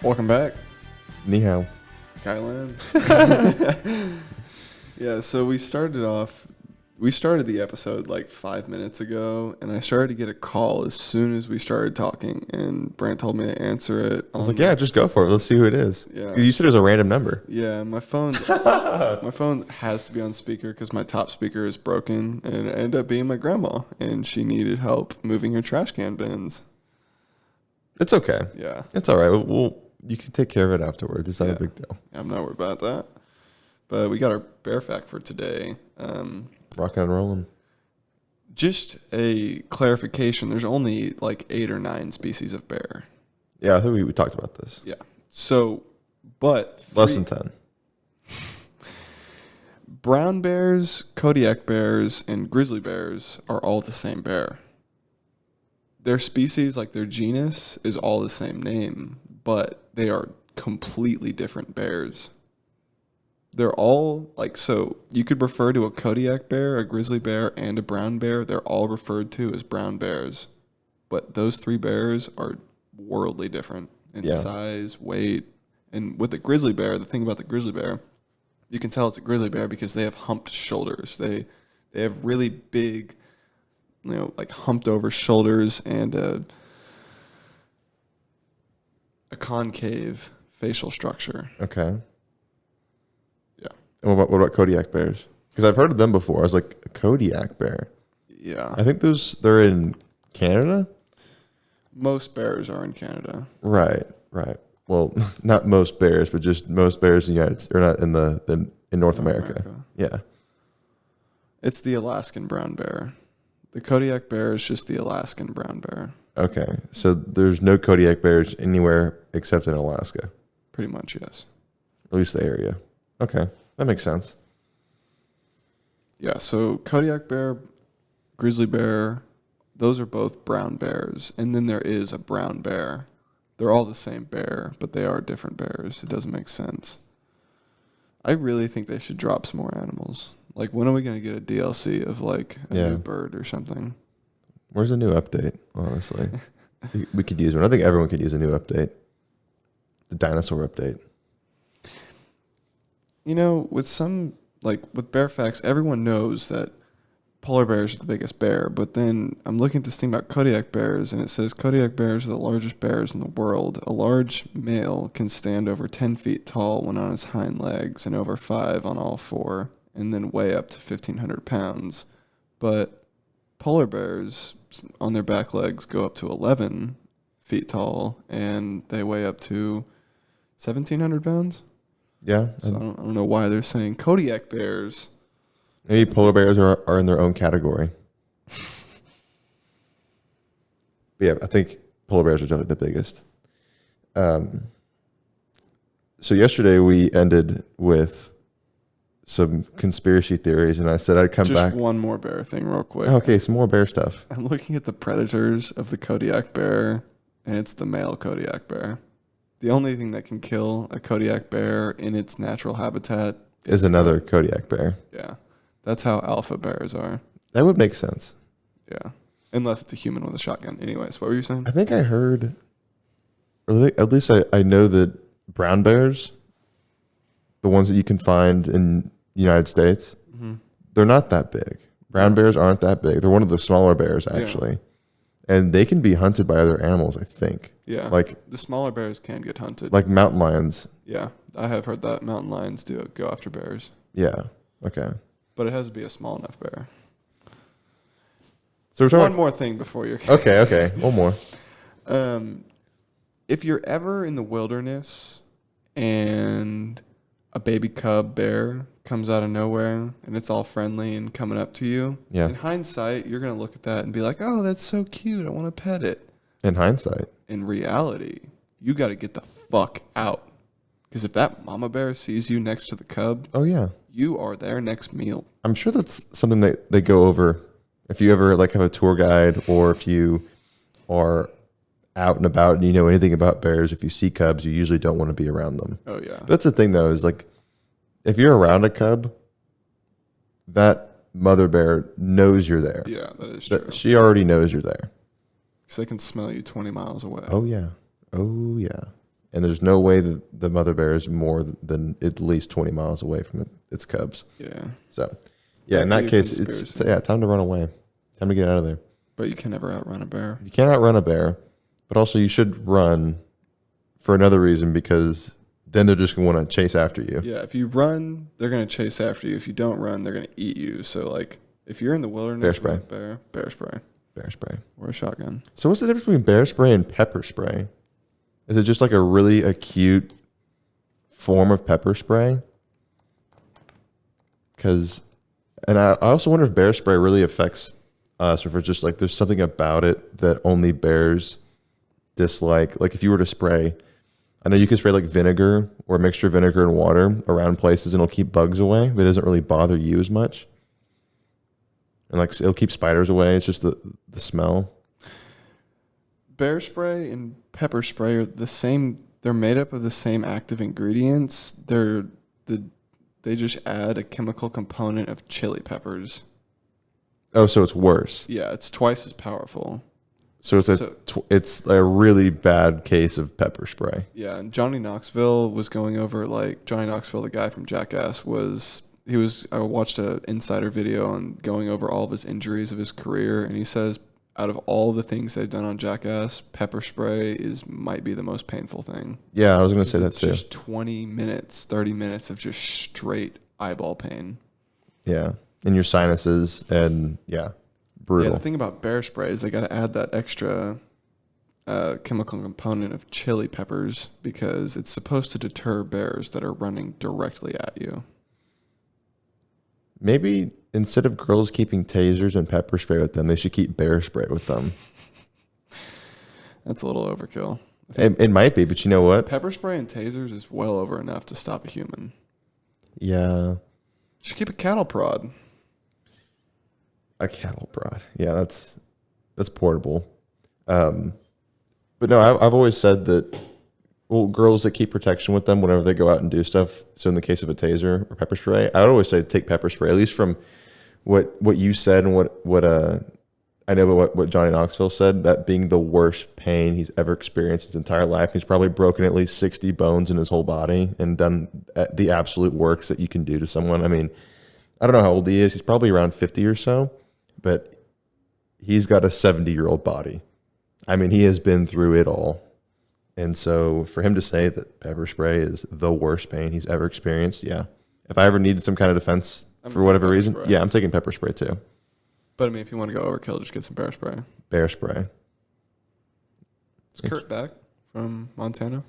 Welcome back, Ni hao. Kylan. Yeah, so we started the episode like 5 minutes ago, and I started to get a call as soon as we started talking, and Brandt told me to answer it. I was like, yeah, just go for it. Let's see who it is. Yeah. You said it was a random number. Yeah, my phone has to be on speaker because my top speaker is broken, and it ended up being my grandma, and she needed help moving her trash can bins. It's okay. Yeah. It's all right. Well, you can take care of it afterwards. It's not a big deal. I'm not worried about that. But we got our bear fact for today. Rocking and rolling. Just a clarification, there's only like 8 or 9 species of bear. Yeah, I think we talked about this. Yeah. So, but... Less than 10. Brown bears, Kodiak bears, and grizzly bears are all the same bear. Their species, like their genus, is all the same name, but they are completely different bears. They're all, like, so you could refer to a Kodiak bear, a grizzly bear, and a brown bear. They're all referred to as brown bears. But those 3 bears are worldly different in size, weight. And with the grizzly bear, the thing about the grizzly bear, you can tell it's a grizzly bear because they have humped shoulders. They have really big, like humped over shoulders and a concave facial structure. Okay. Yeah. And what about Kodiak bears? Because I've heard of them before. I was like, a Kodiak bear. Yeah. I think they're in Canada. Most bears are in Canada. Right. Well, not most bears, but just most bears in the United States, or not in North America. Yeah. It's the Alaskan brown bear. The Kodiak bear is just the Alaskan brown bear. Okay. So there's no Kodiak bears anywhere except in Alaska. Pretty much, yes. At least the area. Okay. That makes sense. Yeah, so Kodiak bear, grizzly bear, those are both brown bears. And then there is a brown bear. They're all the same bear, but they are different bears. It doesn't make sense. I really think they should drop some more animals. Like, when are we going to get a DLC of, like, a new bird or something? Where's a new update, honestly? We could use one. I think everyone could use a new update. The dinosaur update. With bear facts, everyone knows that polar bears are the biggest bear. But then I'm looking at this thing about Kodiak bears, and it says Kodiak bears are the largest bears in the world. A large male can stand over 10 feet tall when on his hind legs and over 5 on all 4, and then weigh up to 1,500 pounds. But polar bears on their back legs go up to 11 feet tall, and they weigh up to 1,700 pounds. Yeah. So I don't know why they're saying Kodiak bears. Maybe polar bears are in their own category. But yeah, I think polar bears are definitely the biggest. So yesterday we ended with some conspiracy theories, and I said I'd come back. Just one more bear thing real quick. Okay, some more bear stuff. I'm looking at the predators of the Kodiak bear, and it's the male Kodiak bear. The only thing that can kill a Kodiak bear in its natural habitat is another Kodiak bear. Yeah. That's how alpha bears are. That would make sense. Yeah. Unless it's a human with a shotgun. Anyways, what were you saying? I think I heard, or at least I know that brown bears, the ones that you can find in the United States, they're not that big. Brown bears aren't that big. They're one of the smaller bears, actually. Yeah. And they can be hunted by other animals, I think. Yeah. Like the smaller bears can get hunted. Like mountain lions. Yeah. I have heard that mountain lions do go after bears. Yeah. Okay. But it has to be a small enough bear. So we're talking one more thing before you're... Okay. One more. If you're ever in the wilderness and a baby cub bear comes out of nowhere and it's all friendly and coming up to you, in hindsight, you're going to look at that and be like, oh, that's so cute. I want to pet it. In hindsight. In reality, you got to get the fuck out. Because if that mama bear sees you next to the cub, you are their next meal. I'm sure that's something that they go over if you ever like have a tour guide, or if you are out and about and you know anything about bears. If you see cubs, you usually don't want to be around them. Oh yeah. That's the thing though, is like if you're around a cub, that mother bear knows you're there. Yeah, that is true. She already knows you're there. Because they can smell you 20 miles away. Oh yeah. and there's no way that the mother bear is more than at least 20 miles away from its cubs. Yeah. So, yeah, in that case, it's time to run away. Time to get out of there. But you can never outrun a bear. You can't outrun a bear, but also you should run for another reason, because then they're just going to want to chase after you. Yeah, if you run, they're going to chase after you. If you don't run, they're going to eat you. So, like, if you're in the wilderness, bear spray. Bear spray. Bear spray. Or a shotgun. So what's the difference between bear spray and pepper spray? Is it just like a really acute form of pepper spray? And I also wonder if bear spray really affects us, or if it's just like there's something about it that only bears dislike. Like if you were to spray, I know you can spray like vinegar or a mixture of vinegar and water around places and it'll keep bugs away, but it doesn't really bother you as much. And like it'll keep spiders away. It's just the smell. Bear spray and pepper spray are the same. They're made up of the same active ingredients. They just add a chemical component of chili peppers. Oh, so it's worse. Yeah, it's twice as powerful. So it's a really bad case of pepper spray. Yeah, and Johnny Knoxville was going over, like, Johnny Knoxville, the guy from Jackass, I watched an insider video on going over all of his injuries of his career, and he says out of all the things they've done on Jackass, pepper spray might be the most painful thing. Yeah, I was going to say that too. It's just 20 minutes, 30 minutes of just straight eyeball pain. Yeah, in your sinuses, and brutal. Yeah, the thing about bear spray is they got to add that extra chemical component of chili peppers because it's supposed to deter bears that are running directly at you. Maybe instead of girls keeping tasers and pepper spray with them, they should keep bear spray with them. That's a little overkill. It might be, but you know what? Pepper spray and tasers is well over enough to stop a human. Yeah. Should keep a cattle prod. A cattle prod. Yeah, that's portable. But no, I've always said that, well, girls that keep protection with them whenever they go out and do stuff. So in the case of a taser or pepper spray, I would always say take pepper spray, at least from what you said and what I know about what Johnny Knoxville said, that being the worst pain he's ever experienced his entire life. He's probably broken at least 60 bones in his whole body and done the absolute works that you can do to someone. I mean, I don't know how old he is. He's probably around 50 or so, but he's got a 70-year-old body. I mean, he has been through it all. And so for him to say that pepper spray is the worst pain he's ever experienced, yeah. If I ever needed some kind of defense for whatever reason, yeah, I'm taking pepper spray too. But I mean, if you want to go overkill, just get some bear spray. Bear spray. Is Kurt back from Montana?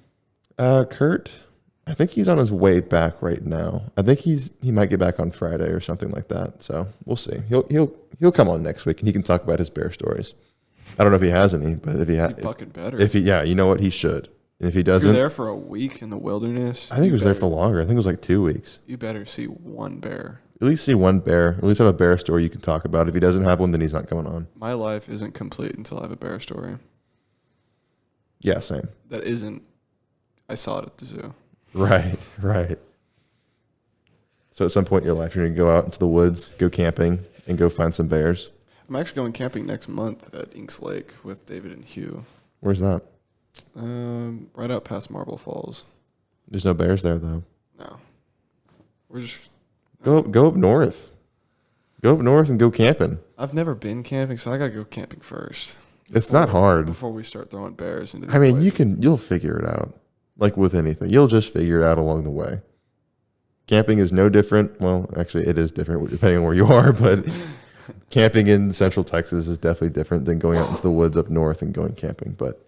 Kurt, I think he's on his way back right now. I think he might get back on Friday or something like that. So we'll see. He'll come on next week and he can talk about his bear stories. I don't know if he has any, but if he has, fucking better. You know what, he should. And if he doesn't, you're there for a week in the wilderness. I think he was there for longer. I think it was like 2 weeks. You better see one bear. At least see one bear. At least have a bear story you can talk about. If he doesn't have one, then he's not coming on. My life isn't complete until I have a bear story. Yeah, same. That isn't. I saw it at the zoo. Right. So at some point in your life, you're going to go out into the woods, go camping, and go find some bears. I'm actually going camping next month at Inks Lake with David and Hugh. Where's that? Right out past Marble Falls. There's no bears there, though. No. We're just... Go up north. Go up north and go camping. I've never been camping, so I got to go camping first. It's not hard. Before we start throwing bears into the you'll figure it out. Like with anything. You'll just figure it out along the way. Camping is no different. Well, actually, it is different depending on where you are, but camping in Central Texas is definitely different than going out into the woods up north and going camping. But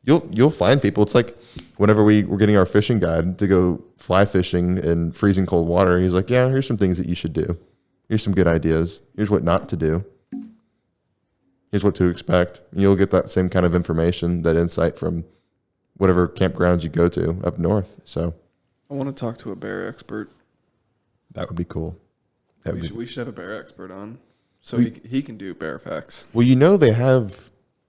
you'll find people. It's like whenever we were getting our fishing guide to go fly fishing in freezing cold water, he's like, yeah, here's some things that you should do. Here's some good ideas. Here's what not to do. Here's what to expect. And you'll get that same kind of information, that insight from whatever campgrounds you go to up north. So I want to talk to a bear expert. That would be cool. We should have a bear expert on so he can do bear facts. Well,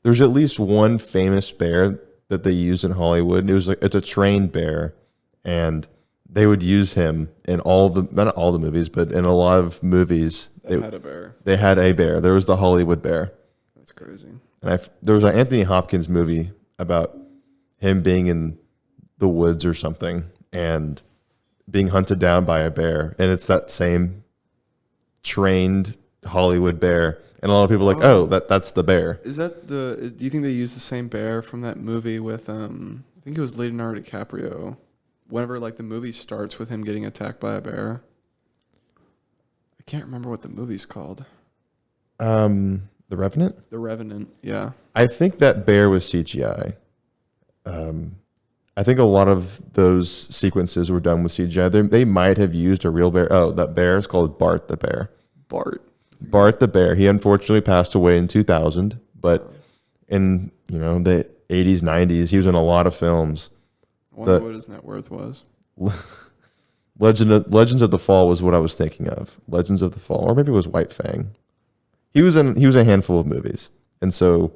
there's at least one famous bear that they use in Hollywood. It's a trained bear, and they would use him in not all the movies, but in a lot of movies. They had a bear. They had a bear. There was the Hollywood bear. That's crazy. And there was an Anthony Hopkins movie about him being in the woods or something and being hunted down by a bear, and it's that same trained Hollywood bear, and a lot of people are like, oh, that's the bear. Is that do you think they used the same bear from that movie with I think it was Leonardo DiCaprio? Whenever like the movie starts with him getting attacked by a bear. I can't remember what the movie's called. The Revenant? The Revenant, yeah. I think that bear was CGI. I think a lot of those sequences were done with CGI. They might have used a real bear. Oh, that bear is called Bart the bear. Bart the bear. He unfortunately passed away in 2000, but in the 80s, 90s, he was in a lot of films. I wonder what his net worth was. Legends of the Fall was what I was thinking of. Legends of the Fall, or maybe it was White Fang. He was in a handful of movies, and so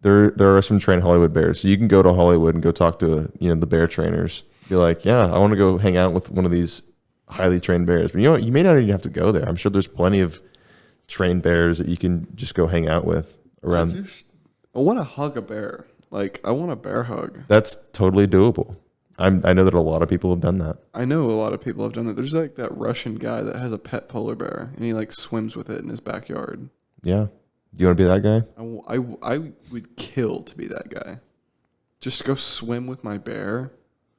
there are some trained Hollywood bears. So you can go to Hollywood and go talk to the bear trainers. Be like, yeah, I want to go hang out with one of these highly trained bears. But you may not even have to go there. I'm sure there's plenty of trained bears that you can just go hang out with around. I want to hug a bear. Like, I want a bear hug. That's totally doable. I know that a lot of people have done that. I know a lot of people have done that. There's like that Russian guy that has a pet polar bear, and he like swims with it in his backyard. Yeah. Do you want to be that guy? I would kill to be that guy. Just go swim with my bear.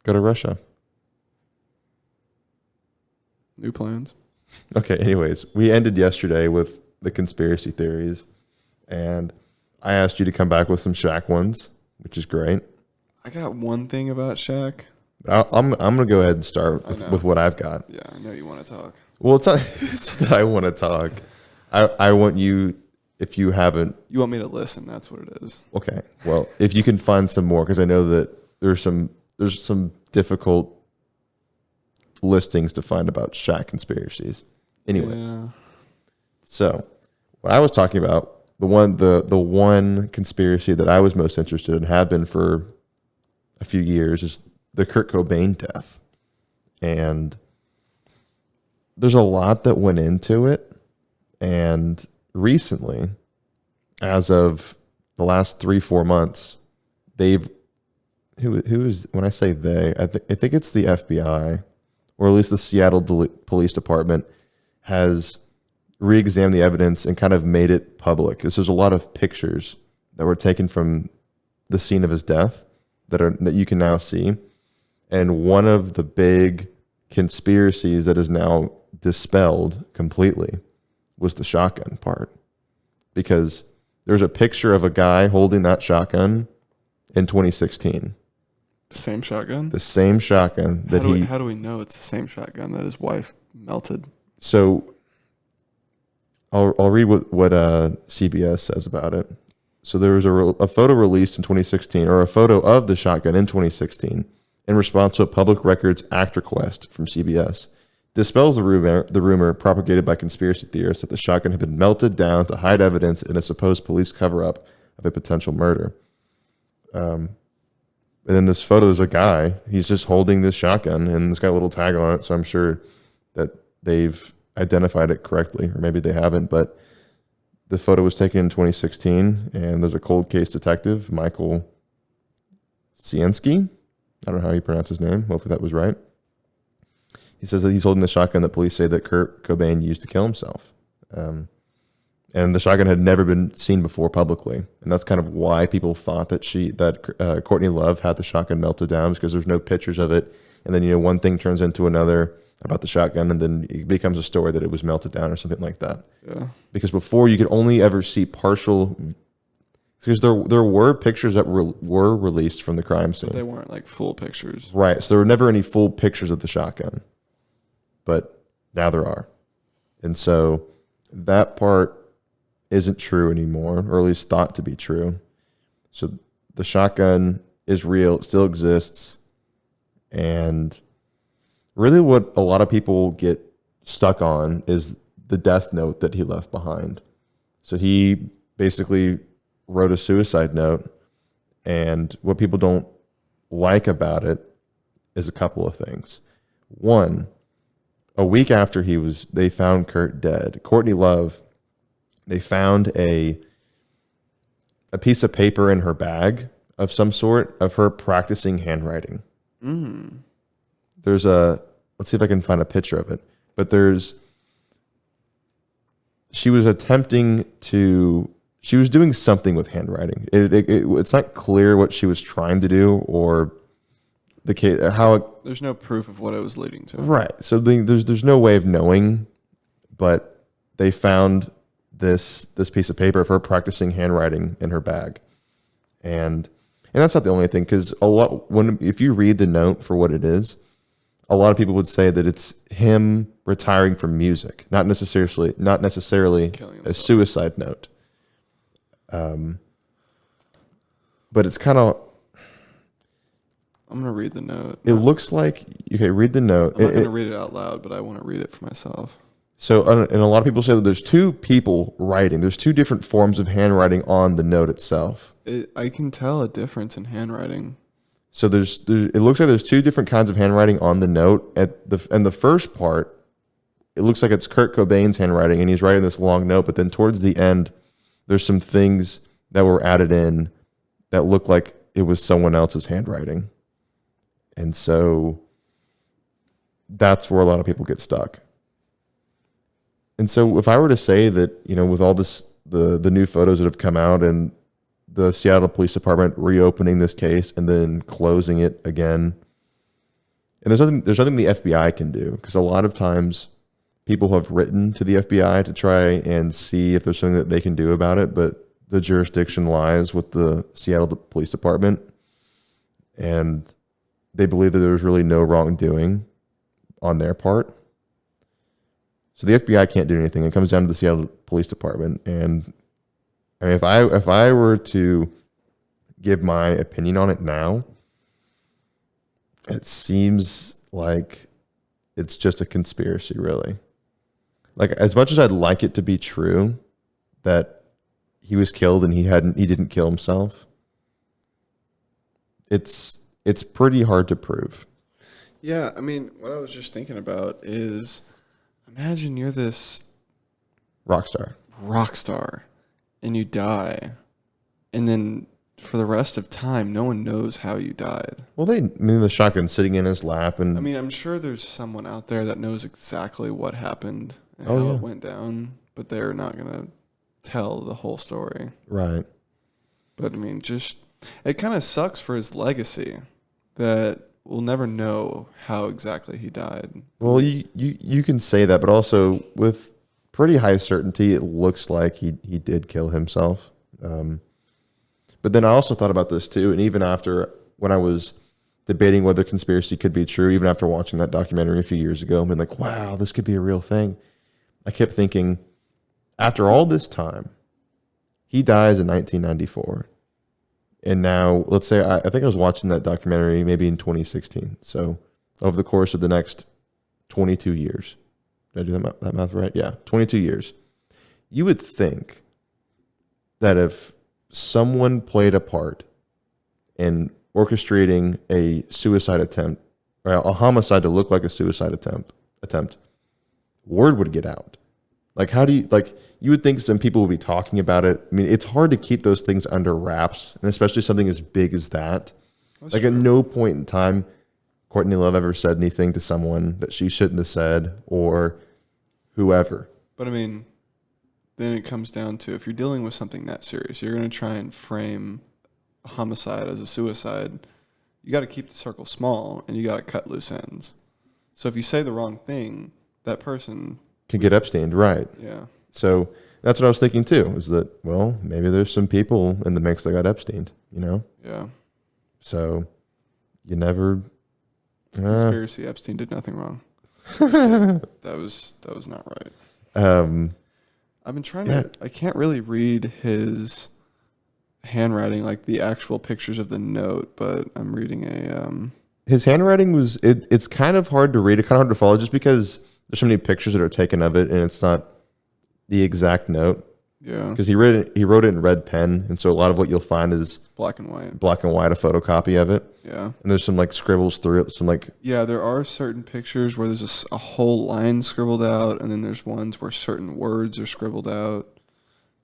Go to Russia. New plans. Okay, anyways, we ended yesterday with the conspiracy theories, and I asked you to come back with some Shaq ones, which is great. I got one thing about Shaq. I'm going to go ahead and start with what I've got. Yeah, I know you want to talk. Well, it's not that I want to talk. I want you, if you haven't. You want me to listen, that's what it is. Okay, well, if you can find some more, because I know that there's some difficult listings to find about Shaq conspiracies. Anyways, yeah. So what I was talking about, the one conspiracy that I was most interested in, had been for a few years, is the Kurt Cobain death. And there's a lot that went into it. And recently, as of the last 3-4 months, who is, when I say they, I think it's the FBI, or at least the Seattle Police Department, has re-examined the evidence and kind of made it public. Because there's a lot of pictures that were taken from the scene of his death that you can now see. And one of the big conspiracies that is now dispelled completely was the shotgun part. Because there's a picture of a guy holding that shotgun in 2016. The same shotgun? The same shotgun that How do we know it's the same shotgun that his wife melted? So I'll read what CBS says about it. So there was a photo released in 2016, or a photo of the shotgun in 2016, in response to a Public Records Act request from CBS. Dispels the rumor propagated by conspiracy theorists that the shotgun had been melted down to hide evidence in a supposed police cover-up of a potential murder. And in this photo, there's a guy. He's just holding this shotgun, and it's got a little tag on it, so I'm sure that they've identified it correctly, or maybe they haven't, but the photo was taken in 2016, and there's a cold case detective, Michael Sienski. I don't know how you pronounce his name. Hopefully that was right. He says that he's holding the shotgun that police say that Kurt Cobain used to kill himself. And the shotgun had never been seen before publicly. And that's kind of why people thought that Courtney Love had the shotgun melted down, because there's no pictures of it. And then, one thing turns into another about the shotgun, and then it becomes a story that it was melted down or something like that. Yeah. Because before, you could only ever see partial, because there were pictures that were released from the crime scene. But they weren't like full pictures. Right. So there were never any full pictures of the shotgun. But now there are. And so that part isn't true anymore, or at least thought to be true. So the shotgun is real. It still exists. And really what a lot of people get stuck on is the death note that he left behind. So he basically wrote a suicide note, and what people don't like about it is a couple of things. One, a week after they found Kurt dead, Courtney Love, they found a piece of paper in her bag of some sort of her practicing handwriting. There's let's see if I can find a picture of it. But she was doing something with handwriting. It's not clear what she was trying to do or the case, there's no proof of what it was leading to. Right. So there's no way of knowing, but they found this piece of paper of her practicing handwriting in her bag. And that's not the only thing, because if you read the note for what it is, a lot of people would say that it's him retiring from music, not necessarily a suicide note. But it's kind of. I'm gonna read the note. It looks like read the note. I'm not gonna read it out loud, but I want to read it for myself. So, and a lot of people say that there's two people writing. There's two different forms of handwriting on the note itself. I can tell a difference in handwriting. So it looks like there's two different kinds of handwriting on the note. And the first part, it looks like it's Kurt Cobain's handwriting, and he's writing this long note. But then towards the end, there's some things that were added in that look like it was someone else's handwriting. And so that's where a lot of people get stuck. And so if I were to say that, with all this, the new photos that have come out and the Seattle Police Department reopening this case and then closing it again, and there's nothing the FBI can do, because a lot of times people have written to the FBI to try and see if there's something that they can do about it, but the jurisdiction lies with the Seattle Police Department, and they believe that there's really no wrongdoing on their part. So the FBI can't do anything. It comes down to the Seattle Police Department. And I mean, if I were to give my opinion on it now, it seems like it's just a conspiracy, really. Like, as much as I'd like it to be true that he was killed and he didn't kill himself, it's pretty hard to prove. Yeah, I mean, what I was just thinking about is, imagine you're this rock star and you die, and then for the rest of time no one knows how you died. Well, the shotgun sitting in his lap, and I mean, I'm sure there's someone out there that knows exactly what happened and how it went down, but they're not gonna tell the whole story. Right. But I mean, it kind of sucks for his legacy that we'll never know how exactly he died. Well, you can say that, but also with pretty high certainty, it looks like he did kill himself. But then I also thought about this too, and even after, when I was debating whether conspiracy could be true, even after watching that documentary a few years ago, and being like, wow, this could be a real thing, I kept thinking, after all this time, he dies in 1994. And now, let's say, I think I was watching that documentary maybe in 2016. So over the course of the next 22 years, did I do that math right? Yeah, 22 years. You would think that if someone played a part in orchestrating a suicide attempt, or a homicide to look like a suicide attempt, word would get out. Like, you would think some people would be talking about it. I mean, it's hard to keep those things under wraps, and especially something as big as that. That's true. At no point in time, Courtney Love ever said anything to someone that she shouldn't have said, or whoever. But I mean, then it comes down to, if you're dealing with something that serious, you're going to try and frame a homicide as a suicide. You got to keep the circle small, and you got to cut loose ends. So if you say the wrong thing, that person can get Epsteined, right? Yeah. So that's what I was thinking too, is that, well, maybe there's some people in the mix that got Epsteined, Yeah. So you never. Conspiracy. Epstein did nothing wrong. That was not right. I've been trying to. I can't really read his handwriting, like the actual pictures of the note, but I'm reading His handwriting was. It's kind of hard to read. It's kind of hard to follow, just because there's so many pictures that are taken of it, and it's not the exact note. Yeah. Because he wrote it in red pen, and so a lot of what you'll find is black and white, a photocopy of it. Yeah. And there's some scribbles through it, Yeah, there are certain pictures where there's a whole line scribbled out, and then there's ones where certain words are scribbled out.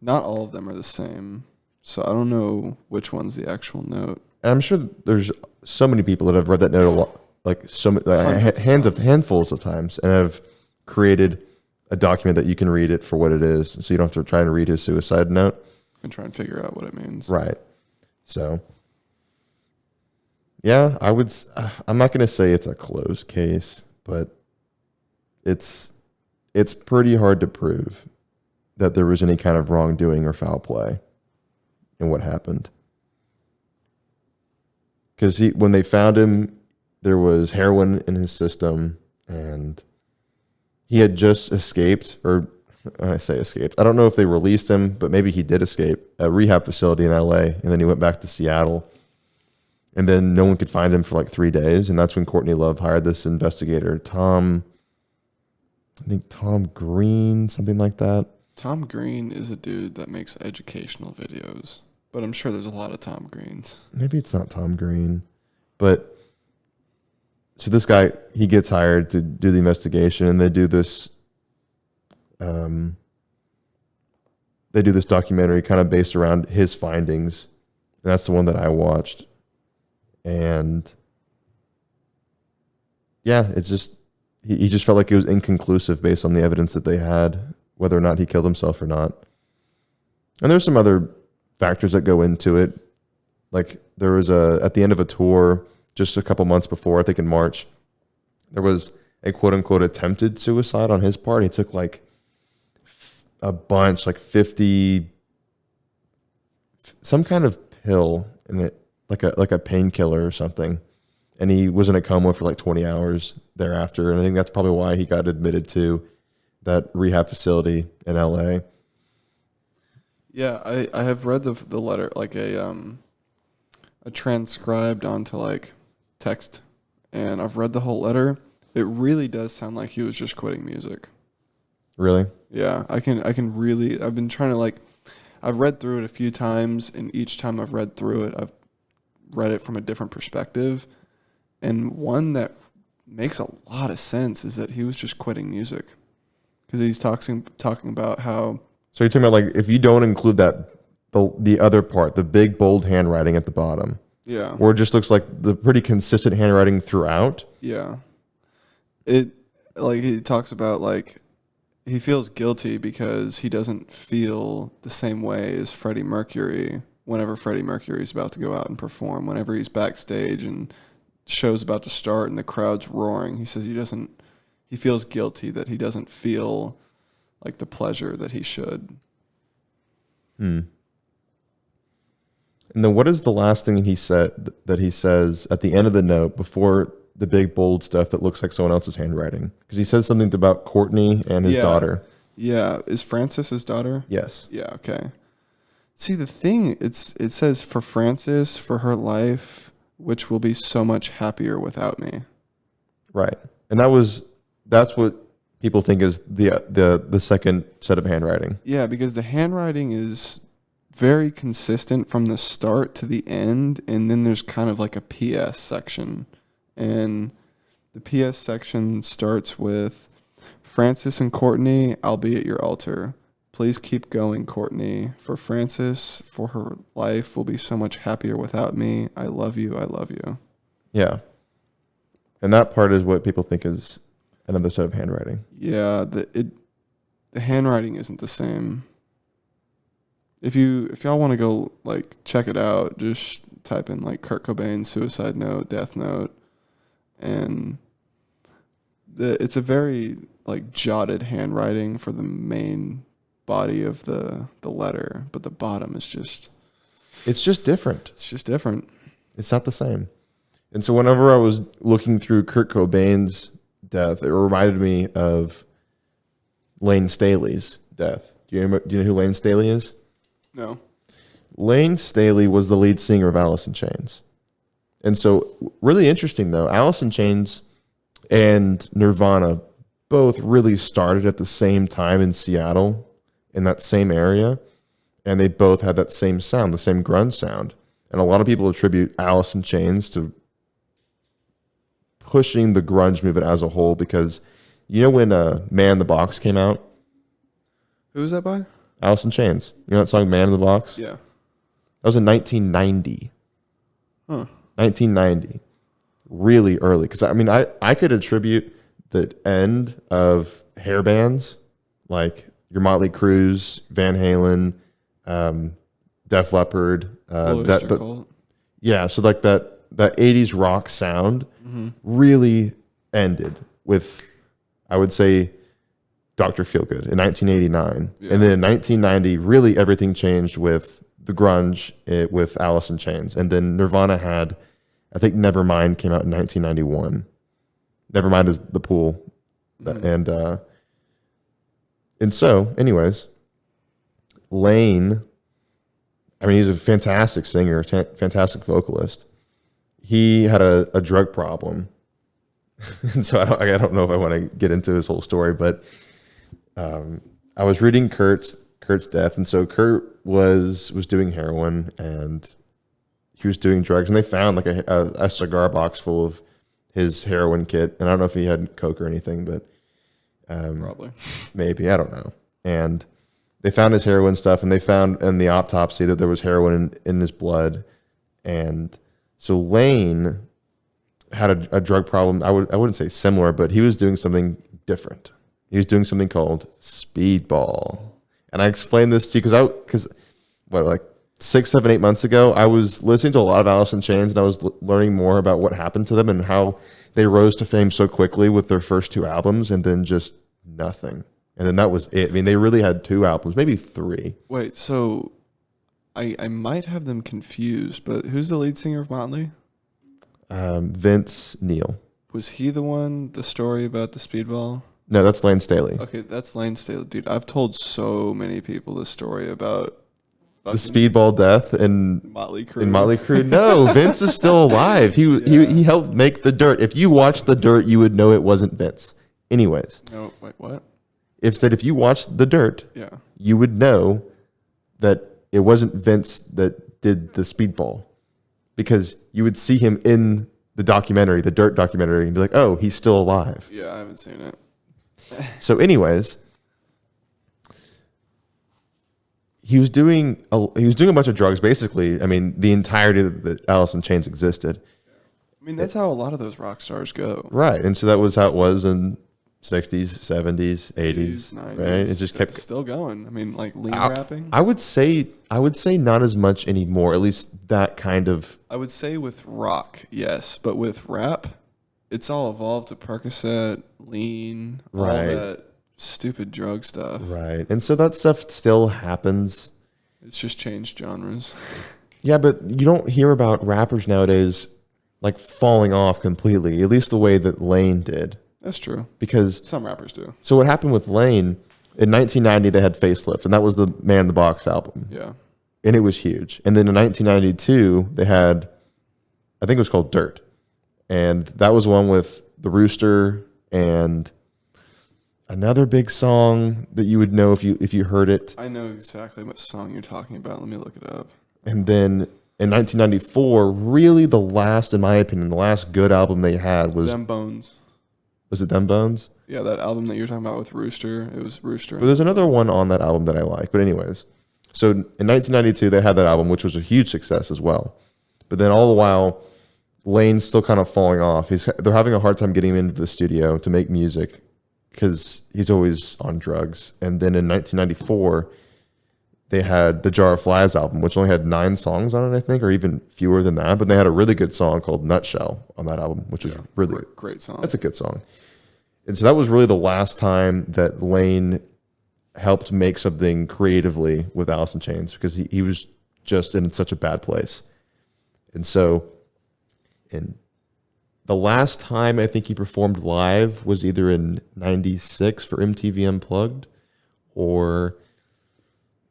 Not all of them are the same, so I don't know which one's the actual note. And I'm sure that there's so many people that have read that note a lot, like Hundreds of times. handfuls of times, and have created a document that you can read it for what it is, so you don't have to try to read his suicide note. And try and figure out what it means. Right. So, yeah, I'm not going to say it's a closed case, but it's pretty hard to prove that there was any kind of wrongdoing or foul play in what happened. Because when they found him, there was heroin in his system, and he had just escaped, or when I say escaped, I don't know if they released him, but maybe he did escape a rehab facility in LA, and then he went back to Seattle. And then no one could find him for like 3 days, and that's when Courtney Love hired this investigator, Tom Green, something like that. Tom Green is a dude that makes educational videos, but I'm sure there's a lot of Tom Greens. Maybe it's not Tom Green, but so this guy, he gets hired to do the investigation, and they do this documentary kind of based around his findings, and that's the one that I watched. And yeah, it's just he just felt like it was inconclusive based on the evidence that they had, whether or not he killed himself or not. And there's some other factors that go into it. Like there was at the end of a tour just a couple months before, I think in March, there was a quote unquote attempted suicide on his part. He took like a bunch, like 50, some kind of pill in it, like a painkiller or something. And he was in a coma for like 20 hours thereafter. And I think that's probably why he got admitted to that rehab facility in LA. Yeah, I have read the letter, like a transcribed onto like text, and I've read the whole letter. It really does sound like he was just quitting music. Really? Yeah, I can really, I've been trying to like, I've read through it a few times, and each time I've read through it, I've read it from a different perspective. And one that makes a lot of sense is that he was just quitting music, because he's talking about how. So you're talking about like if you don't include that the other part, the big bold handwriting at the bottom, Yeah. where it just looks like the pretty consistent handwriting throughout. Yeah. It, like, he talks about like he feels guilty because he doesn't feel the same way as Freddie Mercury whenever Freddie Mercury is about to go out and perform, whenever he's backstage and show's about to start and the crowd's roaring. He says he feels guilty that he doesn't feel like the pleasure that he should. And then what is the last thing he says at the end of the note before the big bold stuff that looks like someone else's handwriting? Because he says something about Courtney and his daughter. Yeah. Is Frances his daughter? Yes. Yeah, okay. See, the thing, it says, for Frances, for her life, which will be so much happier without me. Right. And that's what people think is the second set of handwriting. Yeah, because the handwriting is very consistent from the start to the end, and then there's kind of like a PS section. And the PS section starts with, Frances and Courtney, I'll be at your altar. Please keep going, Courtney. For Frances, for her life will be so much happier without me. I love you. I love you. Yeah. And that part is what people think is another set of handwriting. Yeah, the handwriting isn't the same. If y'all want to go like check it out, just type in like Kurt Cobain suicide note, death note, and it's a very like jotted handwriting for the main body of the letter, but the bottom is just different. It's just different. It's not the same. And so whenever I was looking through Kurt Cobain's death, it reminded me of Lane Staley's death. Do you know who Lane Staley is? No. Lane Staley was the lead singer of Alice in Chains. And so really interesting though, Alice in Chains and Nirvana both really started at the same time in Seattle, in that same area, and they both had that same sound, the same grunge sound. And a lot of people attribute Alice in Chains to pushing the grunge movement as a whole, because you know when Man in the Box came out? Who was that by? Alice in Chains. You know that song Man in the Box? Yeah. That was in 1990. Huh. 1990, really early. Because I mean, I could attribute the end of hair bands like your Motley Crue's, Van Halen, Def Leppard, yeah. So like that 80s rock sound really ended with, I would say, Dr. Feelgood in 1989. Yeah. And then in 1990, really everything changed with the grunge with Alice in Chains. And then Nirvana had, I think Nevermind came out in 1991. Nevermind is the Pool. And so, anyways, Lane, I mean, he's a fantastic singer, fantastic vocalist. He had a drug problem. And so I don't know if I want to get into his whole story, but I was reading Kurt's death, and so Kurt was doing heroin and he was doing drugs, and they found like a cigar box full of his heroin kit, and I don't know if he had coke or anything, but probably, maybe, I don't know. And they found his heroin stuff, and they found in the autopsy that there was heroin in his blood, and so Lane had a drug problem. I wouldn't say similar, but he was doing something different. He was doing something called speedball. And I explained this to you because like 6, 7, 8 months ago, I was listening to a lot of Alice in Chains, and I was learning more about what happened to them and how they rose to fame so quickly with their first 2 albums and then just nothing. And then that was it. I mean, they really had 2 albums, maybe 3. Wait, so I might have them confused, but who's the lead singer of Motley? Vince Neil. Was he the story about the speedball? No, that's Lane Staley. Okay, that's Lane Staley. Dude, I've told so many people this story about the speedball death in Motley Crue. In Motley Crue. No, Vince is still alive. He helped make The Dirt. If you watched The Dirt, you would know it wasn't Vince. Anyways. No, wait, what? If you watched The Dirt, yeah, you would know that it wasn't Vince that did the speedball, because you would see him in the documentary, the Dirt documentary, and be like, oh, he's still alive. Yeah, I haven't seen it. So anyways, he was doing a bunch of drugs, basically. I mean, the entirety that Alice in Chains existed. I mean, that's how a lot of those rock stars go. Right. And so that was how it was in 60s, 70s, 80s, 90s. Right? It just kept still going. I mean, like lean rapping. I would say not as much anymore, at least that kind of. I would say with rock, yes, but with rap, it's all evolved to Percocet, lean, all that stupid drug stuff. Right. And so that stuff still happens. It's just changed genres. Yeah, but you don't hear about rappers nowadays like falling off completely, at least the way that Lane did. That's true. Because some rappers do. So what happened with Lane, in 1990 they had Facelift, and that was the Man in the Box album. Yeah. And it was huge. And then in 1992 they had, I think it was called Dirt. And that was one with the Rooster and another big song that you would know if you heard it. I know exactly what song you're talking about. Let me look it up. And then in 1994, really the last, in my opinion, the last good album they had was Them Bones. Was it Them Bones? Yeah, that album that you're talking about with Rooster. It was Rooster. But there's another one on that album that I like. But anyways, so in 1992 they had that album, which was a huge success as well. But then all the while, Lane's still kind of falling off. They're having a hard time getting him into the studio to make music because he's always on drugs. And then in 1994, they had the Jar of Flies album, which only had 9 songs on it, I think, or even fewer than that. But they had a really good song called Nutshell on that album, which was really great song. That's a good song. And so that was really the last time that Lane helped make something creatively with Alice in Chains, because he was just in such a bad place. And so, and the last time I think he performed live was either in 96 for MTV Unplugged, or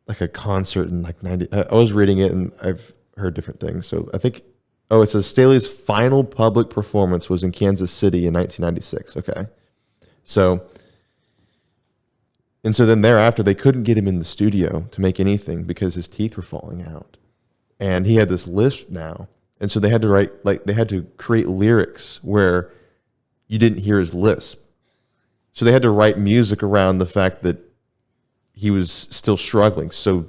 like a concert in like 90. I was reading it and I've heard different things. So I think, it says Staley's final public performance was in Kansas City in 1996. Okay. So then thereafter, they couldn't get him in the studio to make anything because his teeth were falling out. And he had this lisp now. And so they had to create lyrics where you didn't hear his lisp. So they had to write music around the fact that he was still struggling so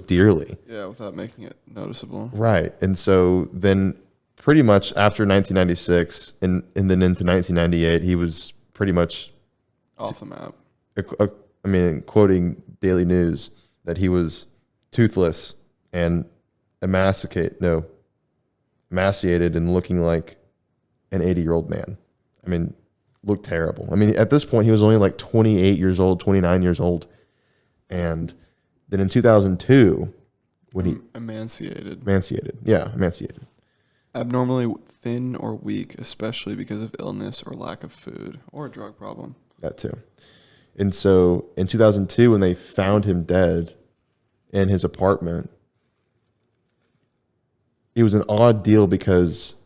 dearly. Yeah, without making it noticeable. Right. And so then pretty much after 1996 and then into 1998, he was pretty much off the map. I mean, quoting Daily News, that he was toothless and emaciated and looking like an 80-year-old man. I mean, looked terrible. I mean, at this point, he was only like 28 years old, 29 years old. And then in 2002, when he... Emaciated. Emaciated. Abnormally thin or weak, especially because of illness or lack of food or a drug problem. That too. And so in 2002, when they found him dead in his apartment, it was an odd deal because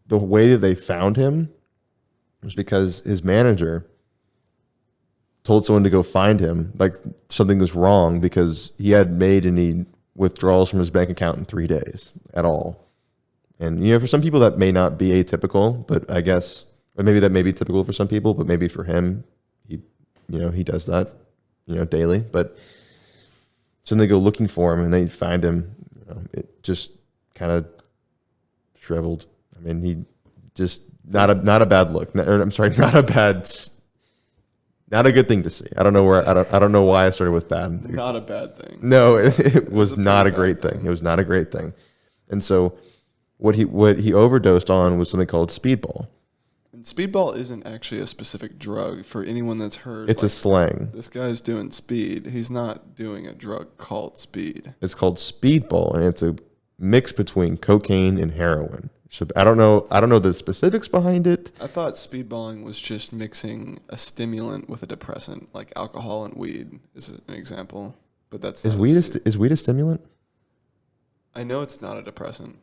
the way that they found him was because his manager told someone to go find him, like something was wrong because he hadn't made any withdrawals from his bank account in 3 days at all. And, for some people that may not be atypical, but I guess, or maybe that may be typical for some people, but maybe for him, he does that, daily. But so then they go looking for him and they find him, it just kind of shriveled. I mean, he just not a bad look. Not a good thing to see. I don't know why I started with bad. Not a bad thing. No, it was not a great thing. It was not a great thing. And so what he overdosed on was something called speedball. And speedball isn't actually a specific drug for anyone that's heard. It's a slang. This guy's doing speed. He's not doing a drug called speed. It's called speedball, and it's a mix between cocaine and heroin. So I don't know the specifics behind it. I thought speedballing was just mixing a stimulant with a depressant, like alcohol and weed is an example. But that's is weed a stimulant? I know it's not a depressant.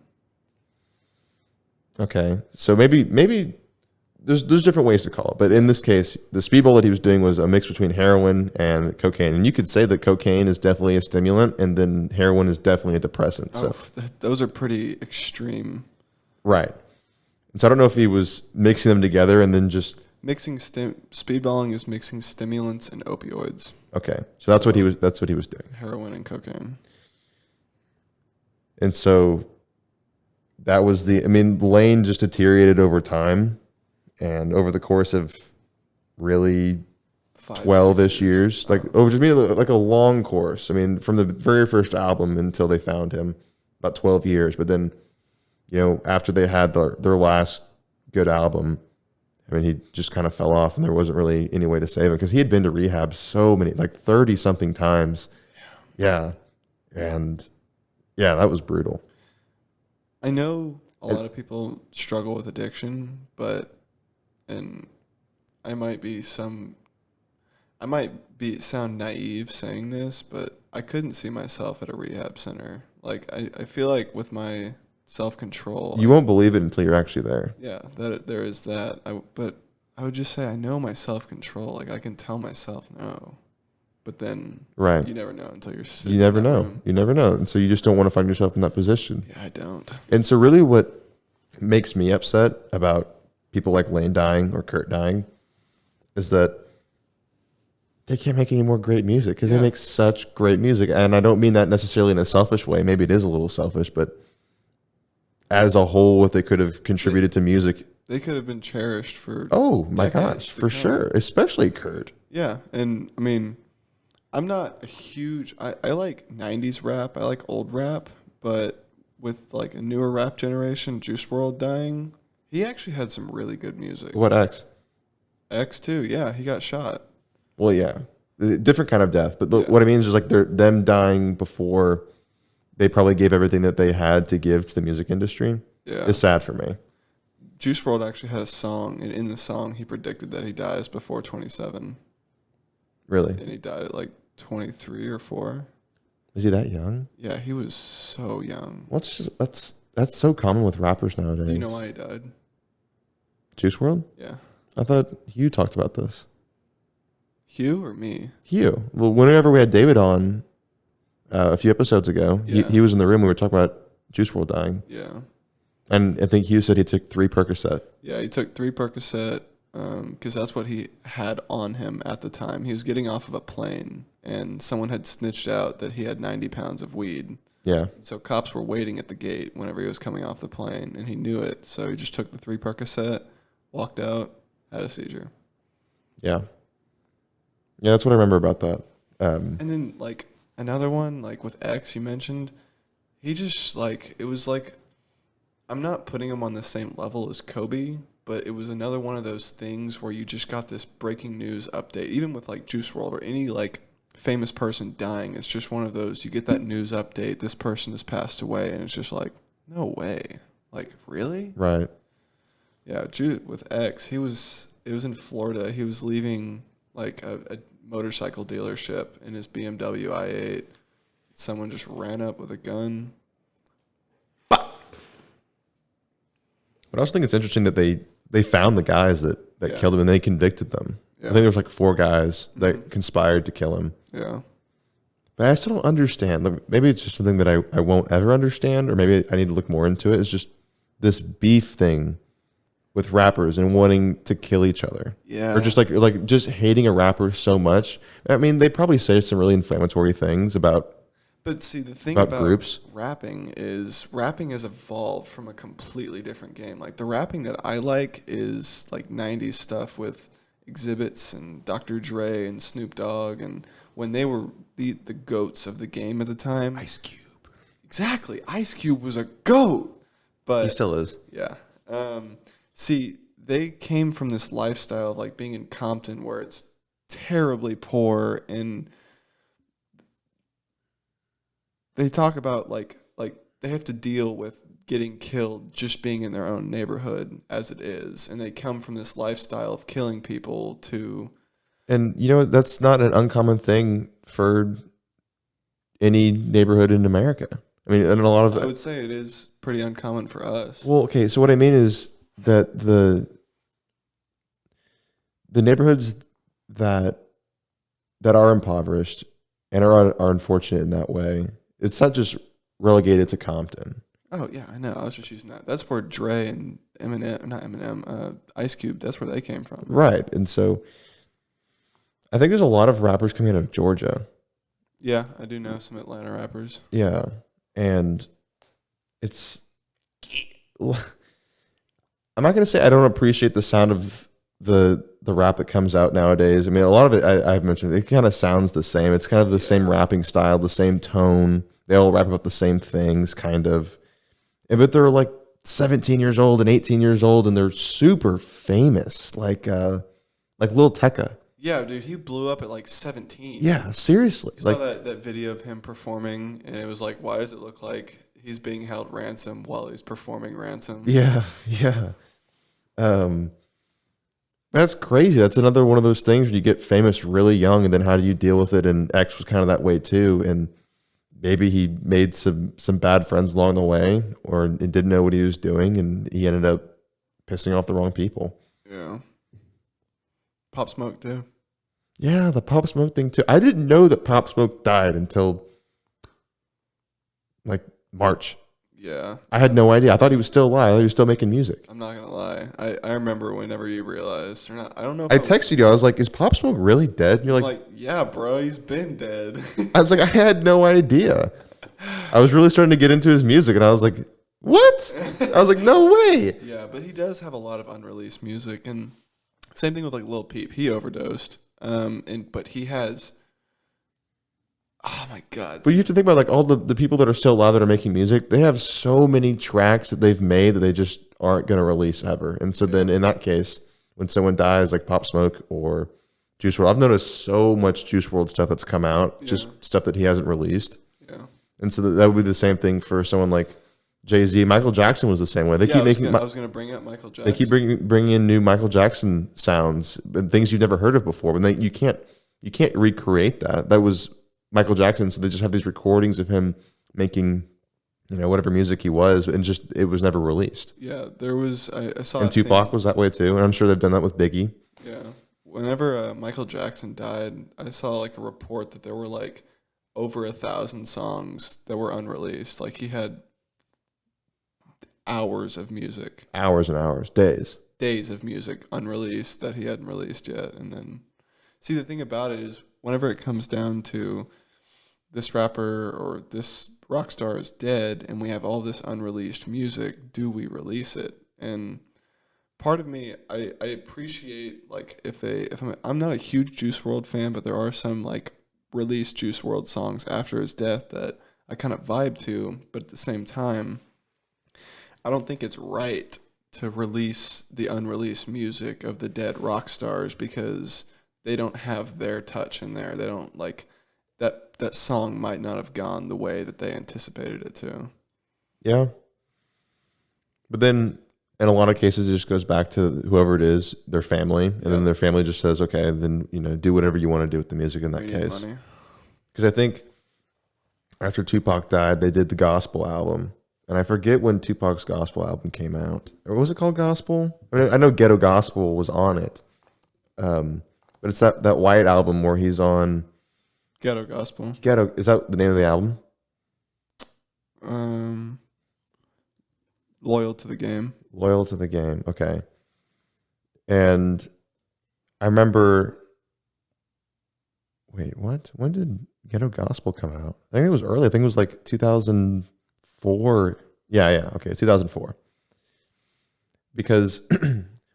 Okay, so maybe there's different ways to call it, but in this case, the speedball that he was doing was a mix between heroin and cocaine, and you could say that cocaine is definitely a stimulant, and then heroin is definitely a depressant. So those are pretty extreme. Right. And so I don't know if he was mixing them together and then just mixing speedballing is mixing stimulants and opioids. Okay. So that's what he was doing. Heroin and cocaine. And so that was Lane just deteriorated over time, and over the course of really 12-ish years, like over just like a long course. I mean, from the very first album until they found him, about 12 years. But then, after they had their last good album, I mean, he just kind of fell off, and there wasn't really any way to save him because he had been to rehab so many, like 30 something times. Yeah. And yeah, that was brutal. I know a lot of people struggle with addiction, and I might sound naive saying this, but I couldn't see myself at a rehab center. Like I feel like with my self-control, you won't believe it until you're actually there. Yeah, that there is that. But I would just say I know my self-control. Like I can tell myself no, but then right, you never know until you're sitting. You never know. You never know, and so you just don't want to find yourself in that position. Yeah, I don't. And so really, what makes me upset about people like Lane dying or Kurt dying is that they can't make any more great music because they make such great music. And I don't mean that necessarily in a selfish way. Maybe it is a little selfish, but as a whole, what they could have contributed to music, they could have been cherished for. Oh my gosh, for sure, especially Kurt. Yeah, and I mean, I'm not a huge. I like '90s rap. I like old rap, but with like a newer rap generation, Juice WRLD dying, he actually had some really good music. What X? X too. Yeah, he got shot. Well, yeah, different kind of death. But what I mean is just like them dying before they probably gave everything that they had to give to the music industry. Yeah, it's sad for me. Juice WRLD actually had a song, and in the song, he predicted that he dies before 27. Really? And he died at like 23 or 4. Is he that young? Yeah, he was so young. That's so common with rappers nowadays. Do you know why he died? Juice WRLD? Yeah. I thought Hugh talked about this. Hugh or me? Hugh. Well, whenever we had David on a few episodes ago, he was in the room. We were talking about Juice WRLD dying. Yeah. And I think Hugh said he took 3 Percocet. Yeah, he took 3 Percocet because that's what he had on him at the time. He was getting off of a plane, and someone had snitched out that he had 90 pounds of weed. Yeah. So cops were waiting at the gate whenever he was coming off the plane, and he knew it. So he just took the 3 Percocet, walked out, had a seizure. Yeah. Yeah, that's what I remember about that. And then like another one, like with X, you mentioned, he just like it was like I'm not putting him on the same level as Kobe, but it was another one of those things where you just got this breaking news update, even with like Juice WRLD or any like famous person dying. It's just one of those, you get that news update, this person has passed away, and it's just like, no way. Like, really? Right. Yeah, with X, it was in Florida. He was leaving like a motorcycle dealership in his BMW i8. Someone just ran up with a gun. But I also think it's interesting that they found the guys that killed him and they convicted them. Yeah. I think there was like 4 guys that conspired to kill him. Yeah. But I still don't understand. Maybe it's just something that I won't ever understand, or maybe I need to look more into it. It's just this beef thing with rappers and wanting to kill each other. Yeah. Or just like just hating a rapper so much. I mean, they probably say some really inflammatory things about But see, the thing about groups. rapping has evolved from a completely different game. Like the rapping that I like is like 90s stuff with Exhibits and Dr. Dre and Snoop Dogg, and when they were the goats of the game at the time. Ice Cube. Exactly. Ice Cube was a goat. But He still is. Yeah. See, they came from this lifestyle of like being in Compton where it's terribly poor, and they talk about like they have to deal with getting killed just being in their own neighborhood as it is, and they come from this lifestyle of killing people to. And you know, that's not an uncommon thing for any neighborhood in America. I mean, and a lot of I would say it is pretty uncommon for us. Well, okay, so what I mean is that the neighborhoods that are impoverished and are unfortunate in that way, it's not just relegated to Compton. Oh yeah, I know. I was just using that. That's where Dre and Ice Cube. That's where they came from. Right, and so I think there's a lot of rappers coming out of Georgia. Yeah, I do know some Atlanta rappers. Yeah, and it's. I'm not gonna say I don't appreciate the sound of the rap that comes out nowadays. I mean, a lot of it I've mentioned. It kind of sounds the same. It's kind of the same rapping style, the same tone. They all rap about the same things, kind of. But they're like 17 years old and 18 years old, and they're super famous, like Lil Tecca. Yeah, dude, he blew up at like 17. Yeah, seriously. You saw that video of him performing, and it was like, why does it look like he's being held ransom while he's performing Ransom? Yeah. That's crazy. That's another one of those things where you get famous really young, and then how do you deal with it? And X was kind of that way too. And maybe he made some bad friends along the way, or didn't know what he was doing, and he ended up pissing off the wrong people. Yeah. Pop Smoke too. Yeah, the Pop Smoke thing too. I didn't know that Pop Smoke died until like March. Yeah. I had no idea. I thought he was still alive. I thought he was still making music. I'm not gonna lie. I remember whenever you realized or not. I don't know. If I texted you. I was like, "Is Pop Smoke really dead?" And you're like, "Yeah, bro, he's been dead." I was like, I had no idea. I was really starting to get into his music, and I was like, "What?" I was like, "No way." Yeah, but he does have a lot of unreleased music, and same thing with like Lil Peep. He overdosed, but he has. Oh my God! But you have to think about like all the people that are still alive that are making music. They have so many tracks that they've made that they just aren't going to release ever. And so then in that case, when someone dies, like Pop Smoke or Juice WRLD, I've noticed so much Juice WRLD stuff that's come out, just stuff that he hasn't released. Yeah. And so that would be the same thing for someone like Jay-Z. Michael Jackson was the same way. They keep making. I was going to bring up Michael Jackson. They keep bringing in new Michael Jackson sounds and things you've never heard of before. But you can't recreate that. That was Michael Jackson. So they just have these recordings of him making, whatever music he was, and just it was never released. Yeah, there was. I saw. And Tupac was that way too, and I'm sure they've done that with Biggie. Yeah, whenever Michael Jackson died, I saw like a report that there were like over 1,000 songs that were unreleased. Like he had hours of music, hours and hours, days of music unreleased that he hadn't released yet. And then, see, the thing about it is, whenever it comes down to this rapper or this rock star is dead and we have all this unreleased music, do we release it? And part of me, I appreciate, like, I'm not a huge Juice WRLD fan, but there are some like released Juice WRLD songs after his death that I kind of vibe to, but at the same time, I don't think it's right to release the unreleased music of the dead rock stars because they don't have their touch in there. They don't like that song might not have gone the way that they anticipated it to. Yeah. But then in a lot of cases, it just goes back to whoever it is, their family, and then their family just says, okay, then, do whatever you want to do with the music in that case. Because I think after Tupac died, they did the gospel album. And I forget when Tupac's gospel album came out. Or was it called Gospel? I know Ghetto Gospel was on it. But it's that white album where he's on... Ghetto Gospel. Is that the name of the album? Loyal to the Game. Loyal to the Game. Okay. And I remember... Wait, what? When did Ghetto Gospel come out? I think it was early. I think it was like 2004. Yeah. Okay, 2004. Because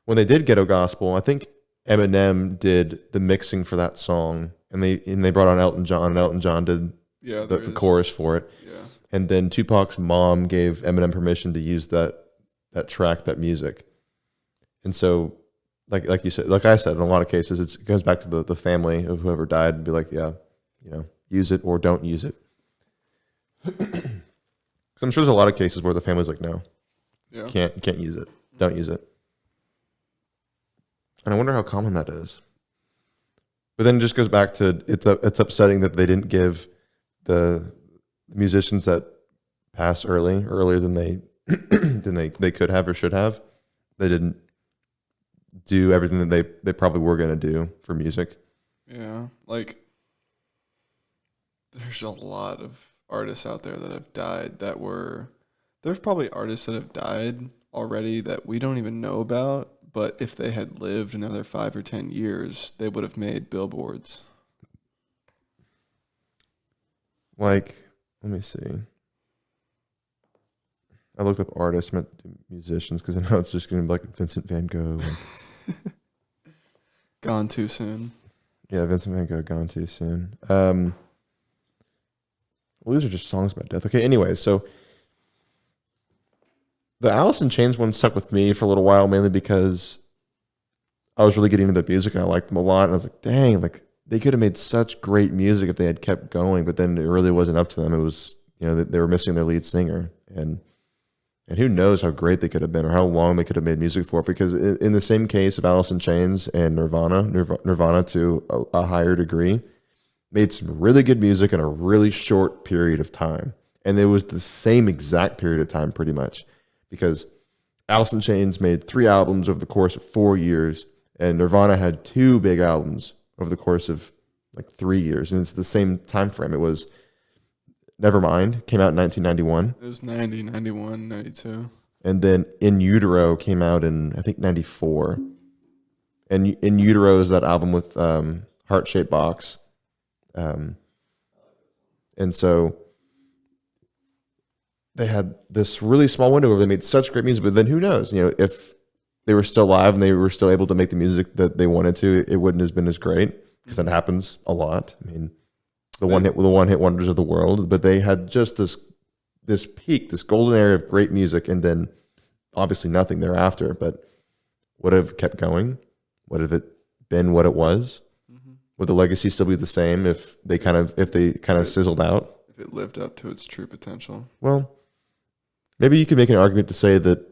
when they did Ghetto Gospel, I think Eminem did the mixing for that song, and they brought on Elton John, and Elton John did the chorus for it. Yeah. And then Tupac's mom gave Eminem permission to use that track, that music. And so, like you said, like I said, in a lot of cases, it goes back to the family of whoever died and be like, yeah, use it or don't use it. Because I'm sure there's a lot of cases where the family's like, no, can't use it, don't use it. And I wonder how common that is. But then it just goes back to it's upsetting that they didn't give the musicians that passed earlier than they could have or should have. They didn't do everything that they probably were going to do for music. Yeah, like there's a lot of artists out there that have died there's probably artists that have died already that we don't even know about, but if they had lived another 5 or 10 years, they would have made billboards. Like, let me see. I looked up artists, meant musicians, because I know it's just going to be like Vincent Van Gogh. Gone too soon. Yeah, Vincent Van Gogh, gone too soon. Well, these are just songs about death. Okay, anyway, so the Alice in Chains one stuck with me for a little while, mainly because I was really getting into the music and I liked them a lot. And I was like, dang, like they could have made such great music if they had kept going, but then it really wasn't up to them. It was, they were missing their lead singer, and who knows how great they could have been or how long they could have made music for. Because in the same case of Alice in Chains and Nirvana to a higher degree, made some really good music in a really short period of time. And it was the same exact period of time pretty much, because Alice in Chains made 3 albums over the course of 4 years, and Nirvana had 2 big albums over the course of like 3 years. And it's the same time frame. It was Nevermind came out in 1991. It was 90, 91, 92. And then In Utero came out in, I think, 94. And In Utero is that album with Heart-Shaped Box. And so they had this really small window where they made such great music, but then who knows, if they were still alive and they were still able to make the music that they wanted to, it wouldn't have been as great, because that happens a lot. I mean, the one hit wonders of the world, but they had just this peak, this golden era of great music, and then obviously nothing thereafter. But would have kept going? Would have it been what it was? Mm-hmm. Would the legacy still be the same if they kind of sizzled out? If it lived up to its true potential? Well, maybe you could make an argument to say that.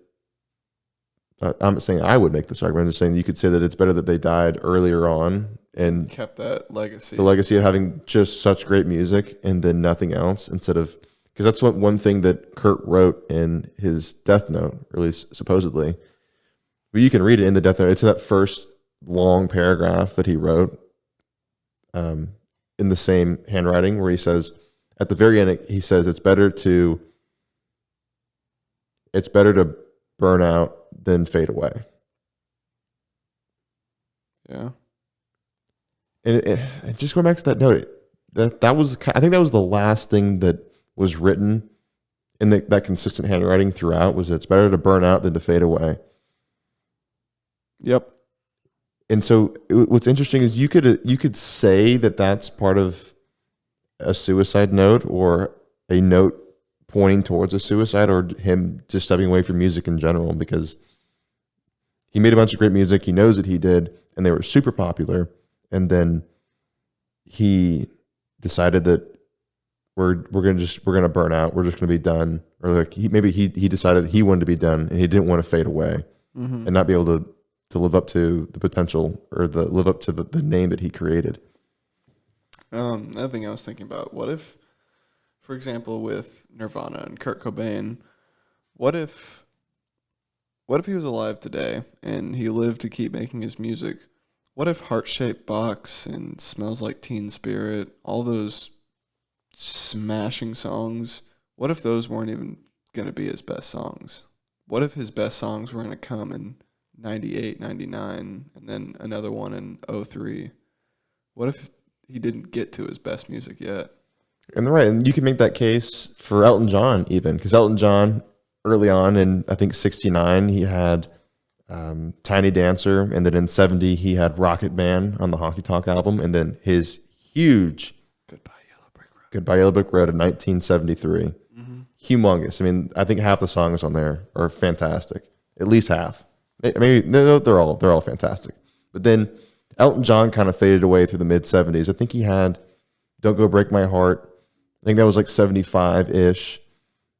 I'm not saying I would make this argument. I'm just saying that you could say that it's better that they died earlier on and kept that legacy. The legacy of having just such great music and then nothing else, instead of, because that's one thing that Kurt wrote in his death note, or at least supposedly. But you can read it in the death note. It's that first long paragraph that he wrote in the same handwriting, where he says, at the very end, he says, it's better to burn out than fade away. Yeah. And just going back to that note, that was, I think that was the last thing that was written in that consistent handwriting throughout, was it's better to burn out than to fade away. Yep. And so what's interesting is you could say that that's part of a suicide note, or a note pointing towards a suicide, or him just stepping away from music in general, because he made a bunch of great music. He knows that he did, and they were super popular. And then he decided that we're gonna burn out. We're just gonna be done. Or like he decided he wanted to be done, and he didn't want to fade away and not be able to live up to the potential, or live up to the name that he created. Another thing I was thinking about, what if, for example, with Nirvana and Kurt Cobain, what if he was alive today and he lived to keep making his music? What if Heart-Shaped Box and Smells Like Teen Spirit, all those smashing songs, what if those weren't even going to be his best songs? What if his best songs were going to come in 98, 99, and then another one in 03? What if he didn't get to his best music yet? And right, and you can make that case for Elton John even, because Elton John early on in, I think, 69, he had Tiny Dancer, and then in 70 he had Rocket Man on the Honky Tonk album, and then his huge Goodbye Yellow Brick Road in 1973. Humongous. I mean, I think half the songs on there are fantastic. At least half. Maybe they're all fantastic. But then Elton John kind of faded away through the mid 70s. I think he had Don't Go Break My Heart. I think that was like 75-ish.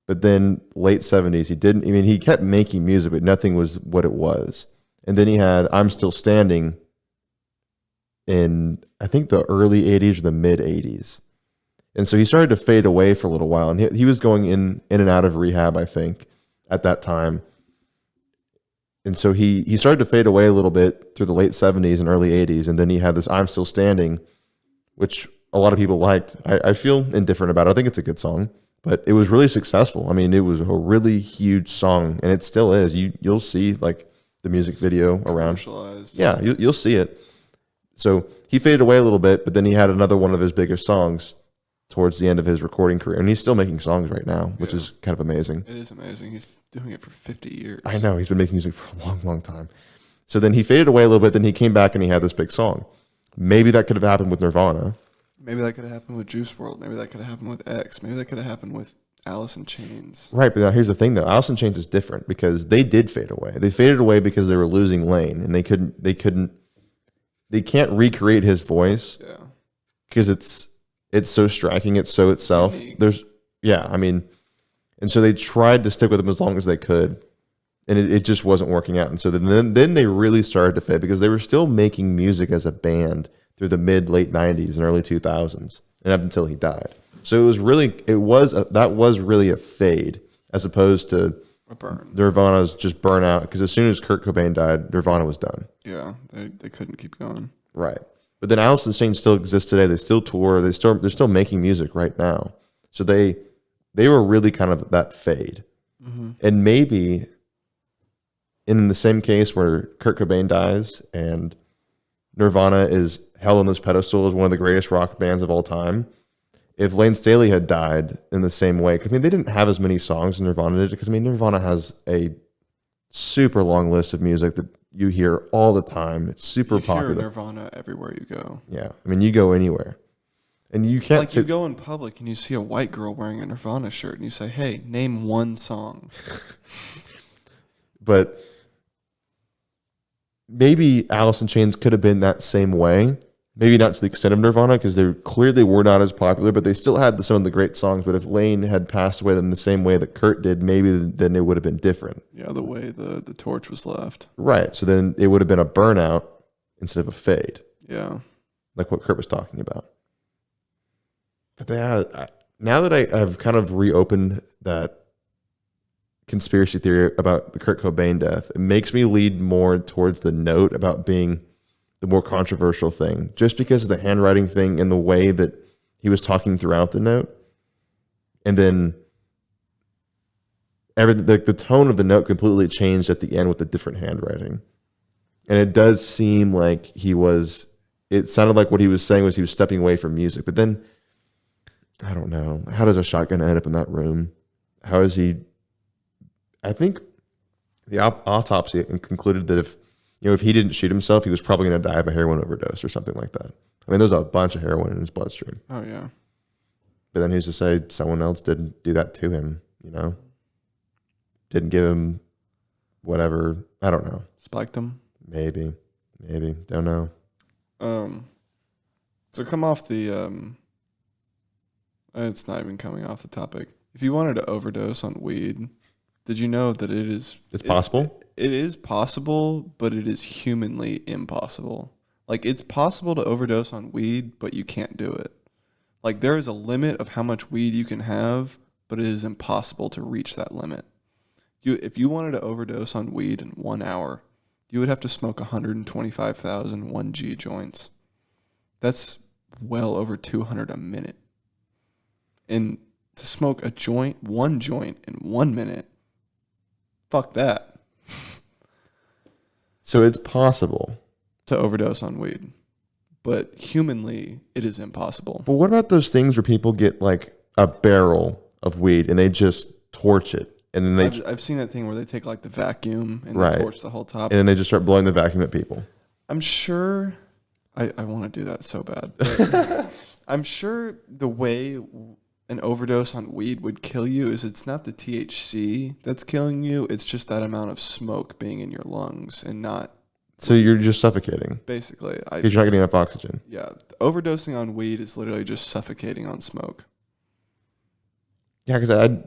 But then late 70s, he kept making music, but nothing was what it was. And then he had I'm Still Standing in, I think, the early 80s or the mid 80s. And so he started to fade away for a little while. And he was going in and out of rehab, I think, at that time. And so he started to fade away a little bit through the late 70s and early 80s. And then he had this I'm Still Standing, which a lot of people liked. I feel indifferent about it. I think it's a good song, but it was really successful. I mean, it was a really huge song, and it still is. You'll see like the music video around. Yeah, you'll see it. So he faded away a little bit, but then he had another one of his biggest songs towards the end of his recording career. And he's still making songs right now, which is kind of amazing. It is amazing. He's doing it for 50 years. I know. He's been making music for a long, long time. So then he faded away a little bit. Then he came back and he had this big song. Maybe that could have happened with Nirvana. Maybe that could have happened with Juice WRLD. Maybe that could have happened with X. Maybe that could have happened with Alice in Chains. Right, but now here's the thing though. Alice in Chains is different because they did fade away. They faded away because they were losing Lane, and they can't recreate his voice. Yeah. Because it's so striking, it's so itself. Unique. And so they tried to stick with him as long as they could, and it just wasn't working out. And so then they really started to fade because they were still making music as a band through the mid late 90s and early 2000s, and up until he died. So that was really a fade as opposed to a burn. Nirvana's just burnout, because as soon as Kurt Cobain died, Nirvana was done. Yeah, they couldn't keep going. Right. But then Alice in Chains still exists today. They still tour. They're still making music right now. So they were really kind of that fade. Mm-hmm. And maybe in the same case where Kurt Cobain dies and Nirvana is held on this pedestal as one of the greatest rock bands of all time, if Lane Staley had died in the same way, I mean, they didn't have as many songs as Nirvana did, because I mean, Nirvana has a super long list of music that you hear all the time. It's super popular. You hear Nirvana everywhere you go. Yeah, I mean, you go anywhere, and you can't. Like you go in public and you see a white girl wearing a Nirvana shirt, and you say, "Hey, name one song." But maybe Alice in Chains could have been that same way. Maybe not to the extent of Nirvana, because they clearly were not as popular, but they still had some of the great songs. But if Lane had passed away in the same way that Kurt did, maybe then it would have been different. Yeah, the way the torch was left. Right. So then it would have been a burnout instead of a fade. Yeah. Like what Kurt was talking about. But now that I've kind of reopened that conspiracy theory about the Kurt Cobain death, it makes me lead more towards the note about being the more controversial thing, just because of the handwriting thing and the way that he was talking throughout the note. And then the tone of the note completely changed at the end with the different handwriting. And it does seem like it sounded like what he was saying was he was stepping away from music. But then I don't know. How does a shotgun end up in that room? How is he? I think the autopsy concluded that if he didn't shoot himself, he was probably going to die of a heroin overdose or something like that. I mean, there's a bunch of heroin in his bloodstream. Oh yeah. But then who's to say someone else didn't do that to him? Didn't give him whatever. I don't know. Spiked him. Maybe. Don't know. So come off the it's not even coming off the topic. If you wanted to overdose on weed, did you know that it's possible? It is possible, but it is humanly impossible. Like, it's possible to overdose on weed, but you can't do it. Like, there is a limit of how much weed you can have, but it is impossible to reach that limit. If you wanted to overdose on weed in 1 hour, you would have to smoke 125,000 1G joints. That's well over 200 a minute. And to smoke one joint in 1 minute, fuck that. So it's possible to overdose on weed. But humanly, it is impossible. But what about those things where people get like a barrel of weed and they just torch it? And then I've seen that thing where they take like the vacuum and right. they torch the whole top. And then they just start blowing the vacuum at people. I'm sure I want to do that so bad. But I'm sure the way an overdose on weed would kill you is it's not the THC that's killing you. It's just that amount of smoke being in your lungs and not. So you're just suffocating. Basically. Because you're not getting enough oxygen. Yeah. Overdosing on weed is literally just suffocating on smoke. Yeah, because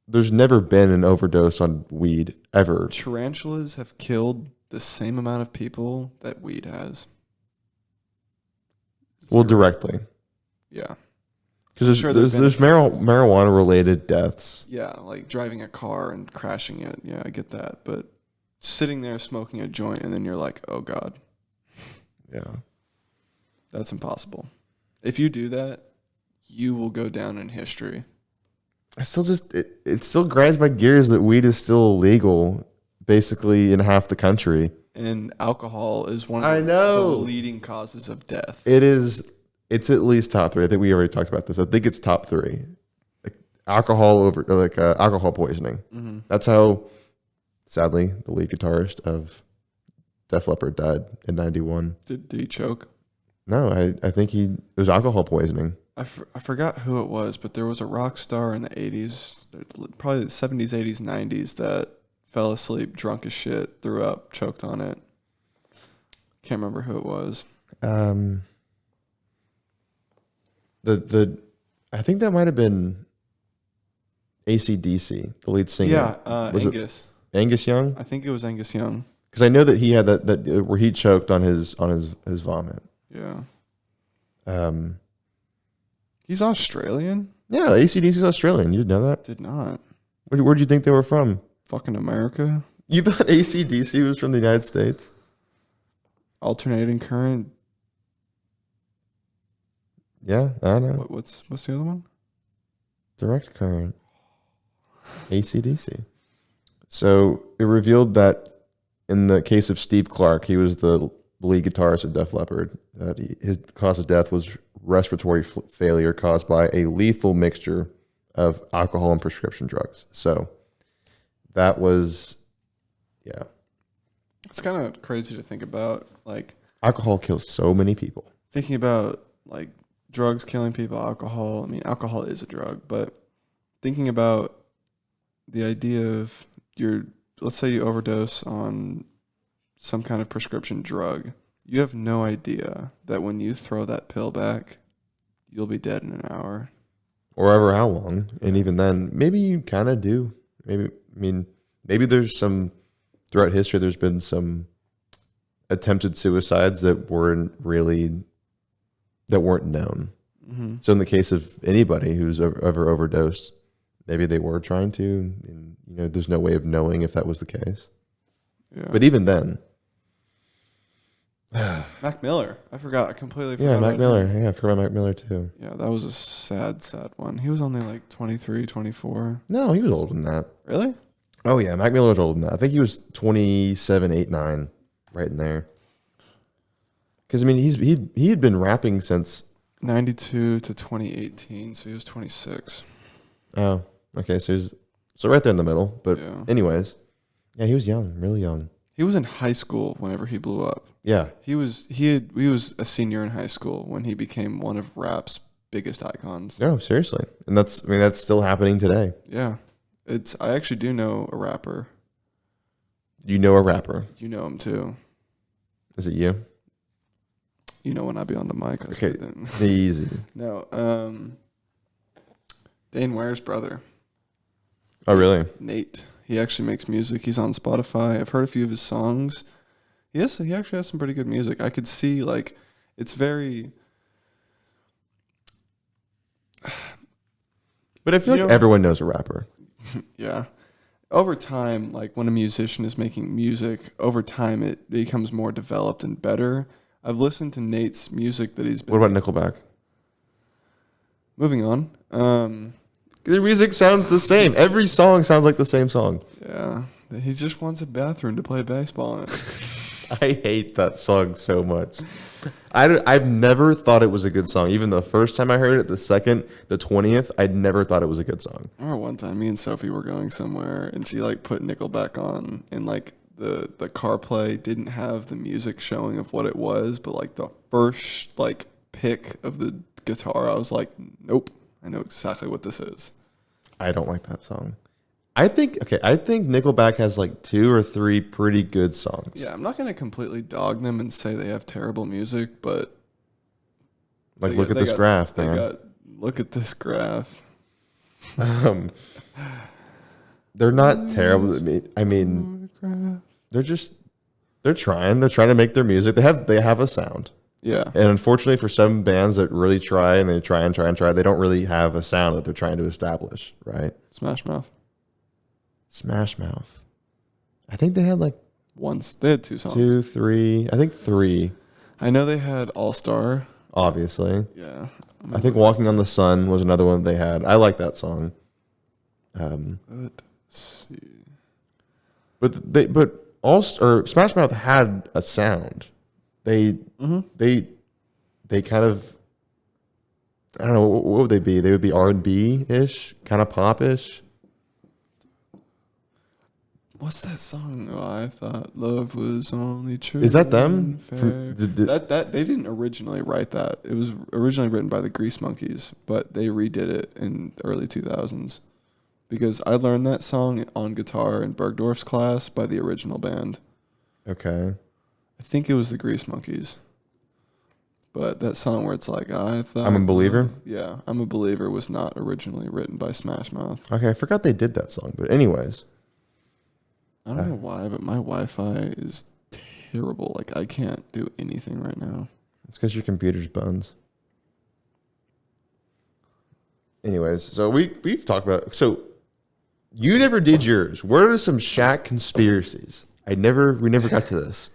there's never been an overdose on weed ever. Tarantulas have killed the same amount of people that weed has. Well, directly. Yeah. Because there's marijuana related deaths. Yeah, like driving a car and crashing it. Yeah, I get that. But sitting there smoking a joint and then you're like, oh God. Yeah. That's impossible. If you do that, you will go down in history. I still it still grinds my gears that weed is still illegal basically in half the country. And alcohol is one of the leading causes of death. It's at least top 3. I think we already talked about this. I think it's top 3. Like alcohol poisoning. Mm-hmm. That's how, sadly, the lead guitarist of Def Leppard died in 91. Did he choke? No, I think it was alcohol poisoning. I forgot who it was, but there was a rock star in the 80s, probably the 70s, 80s, 90s that fell asleep, drunk as shit, threw up, choked on it. Can't remember who it was. I think that might have been AC/DC, the lead singer. Yeah, Angus. Angus Young? I think it was Angus Young. Because I know that he had that where he choked on his vomit. Yeah. He's Australian? Yeah, AC/DC's Australian. You didn't know that? Did not. Where'd you think they were from? Fucking America. You thought AC/DC was from the United States? Alternating current. Yeah, I know. What's the other one? Direct current. AC/DC. So it revealed that in the case of Steve Clark, he was the lead guitarist of Def Leppard. His cause of death was respiratory failure caused by a lethal mixture of alcohol and prescription drugs. So that was, yeah. It's kind of crazy to think about. Like, alcohol kills so many people. Thinking about like drugs killing people, alcohol. I mean, alcohol is a drug, but thinking about the idea of let's say you overdose on some kind of prescription drug. You have no idea that when you throw that pill back, you'll be dead in an hour. Or ever how long. And even then, maybe you kind of do. Maybe there's some, throughout history, there's been some attempted suicides that weren't known. Mm-hmm. So in the case of anybody who's ever overdosed, maybe they were trying to, and there's no way of knowing if that was the case. Yeah. But even then, Mac Miller. I completely forgot. Yeah, Mac Miller. Yeah, I forgot about Mac Miller too. Yeah, that was a sad one. He was only like 23, 24. No, he was older than that. Really? Oh yeah, Mac Miller was older than that. I think he was 27, 8, 9, right in there. Because he had been rapping since 92 to 2018, so he was 26. Oh, okay. So right there in the middle. But Yeah. anyways, yeah, he was young, really young. He was in high school whenever he blew up. Yeah. He was a senior in high school when he became one of rap's biggest icons. No, seriously. And that's still happening today. Yeah. I actually do know a rapper. You know a rapper. You know him too. Is it you? You know when I be on the mic. Okay. Easy. No, Dane Ware's brother. Oh, really? Nate. He actually makes music. He's on Spotify. I've heard a few of his songs. Yes, he actually has some pretty good music. I could see, like, it's very... But I feel like everyone knows a rapper. Yeah. Over time, like, when a musician is making music, over time it becomes more developed and better. I've listened to Nate's music that he's been... What about Nickelback? Moving on. Their music sounds the same. Every song sounds like the same song. Yeah. He just wants a bathroom to play baseball in. I hate that song so much. I've never thought it was a good song. Even the first time I heard it, the second, the 20th, I'd never thought it was a good song. I remember one time me and Sophie were going somewhere and she like put Nickelback on and like the CarPlay didn't have the music showing of what it was, but like the first like pick of the guitar, I was like, nope, I know exactly what this is. I don't like that song. I think Nickelback has like 2 or 3 pretty good songs. Yeah, I'm not going to completely dog them and say they have terrible music, but like look at this graph, man. Look at this graph. They're not terrible. I mean, they're trying to make their music. They have a sound. Yeah. And unfortunately for some bands that really try and they try, they don't really have a sound that they're trying to establish, right? Smash Mouth. I think they had like they had 2 songs. 2, 3. I think 3. I know they had All Star. Obviously. Yeah. I think Walking on the Sun was another one they had. I like that song. Let's see. But Smash Mouth had a sound. They kind of, I don't know, what would they be? They would be R&B-ish, kind of pop-ish. What's that song? Oh, I thought love was only true. Is that them? That they didn't originally write that. It was originally written by the Grease Monkeys, but they redid it in the early 2000s. Because I learned that song on guitar in Bergdorf's class by the original band. Okay. I think it was the Grease Monkeys. But that song where it's like, I thought... I'm a Believer? Yeah, I'm a Believer was not originally written by Smash Mouth. Okay, I forgot they did that song. But anyways. I don't know why, but my Wi-Fi is terrible. Like, I can't do anything right now. It's because your computer's buns. Anyways, so we've talked about... So, you never did yours. What are some Shaq conspiracies? We never got to this.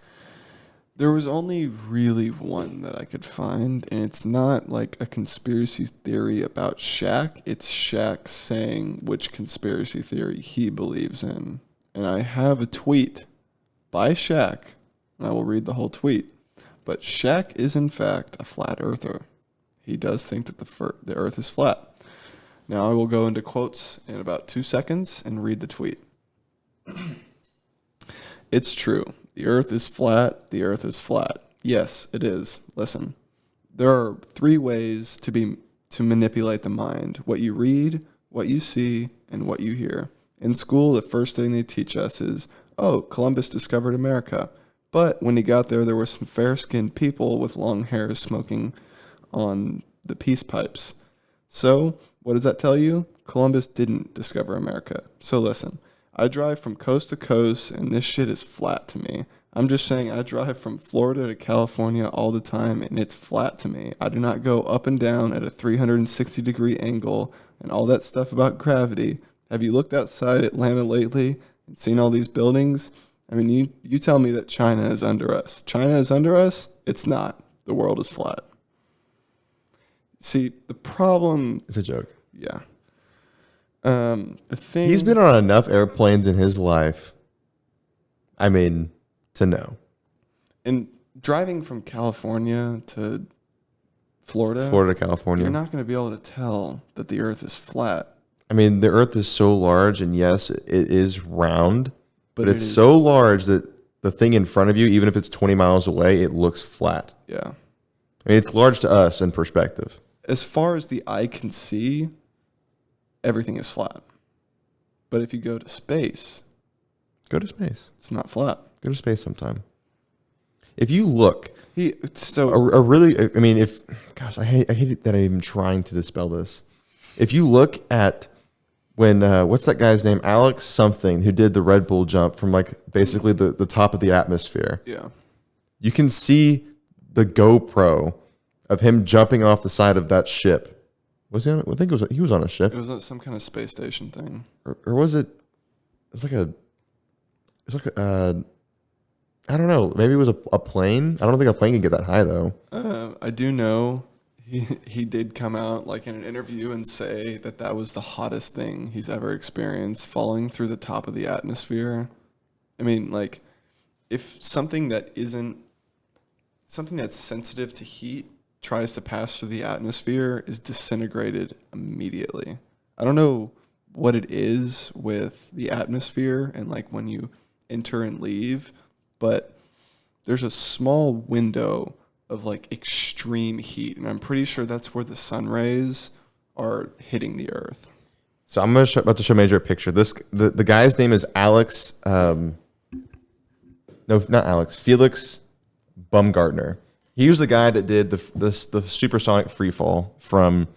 There was only really one that I could find, and it's not like a conspiracy theory about Shaq. It's Shaq saying which conspiracy theory he believes in. And I have a tweet by Shaq, and I will read the whole tweet. But Shaq is, in fact, a flat earther. He does think that the earth is flat. Now I will go into quotes in about 2 seconds and read the tweet. It's true. The earth is flat. The earth is flat. Yes, it is. Listen. There are 3 ways to manipulate the mind. What you read, what you see, and what you hear. In school, the first thing they teach us is, oh, Columbus discovered America. But when he got there were some fair-skinned people with long hair smoking on the peace pipes. So, what does that tell you? Columbus didn't discover America. So listen, I drive from coast to coast, and this shit is flat to me. I'm just saying I drive from Florida to California all the time, and it's flat to me. I do not go up and down at a 360-degree angle and all that stuff about gravity. Have you looked outside Atlanta lately and seen all these buildings? I mean, you tell me that China is under us. China is under us? It's not. The world is flat. See, the problem... It's a joke. Yeah. The thing... He's been on enough airplanes in his life, I mean, to know. And driving from California to Florida, California. you're not going to be able to tell that the Earth is flat. I mean, the Earth is so large, and yes, it is round, but it's it is, so large that the thing in front of you, even if it's 20 miles away, it looks flat. Yeah. I mean, it's large to us in perspective. As far as the eye can see, everything is flat. But if you go to space, Go to space. it's not flat. Go to space sometime. If you look, I mean, I hate that I'm even trying to dispel this. If you look at when, what's that guy's name? Alex something, who did the Red Bull jump from like basically the top of the atmosphere. Yeah. You can see the GoPro of him jumping off the side of that ship. Was he on? I think he was on a ship. It was some kind of space station thing. Or was it? It's like I don't know. Maybe it was a plane. I don't think a plane can get that high though. I do know he did come out like in an interview and say that was the hottest thing he's ever experienced, falling through the top of the atmosphere. I mean, like, if something that's sensitive to heat tries to pass through the atmosphere, is disintegrated immediately. I don't know what it is with the atmosphere and like when you enter and leave, but there's a small window of like extreme heat, and I'm pretty sure that's where the sun rays are hitting the earth. So I'm about to show Major a picture. The guy's name is Alex. No, not Alex. Felix Baumgartner. He was the guy that did the supersonic free fall from,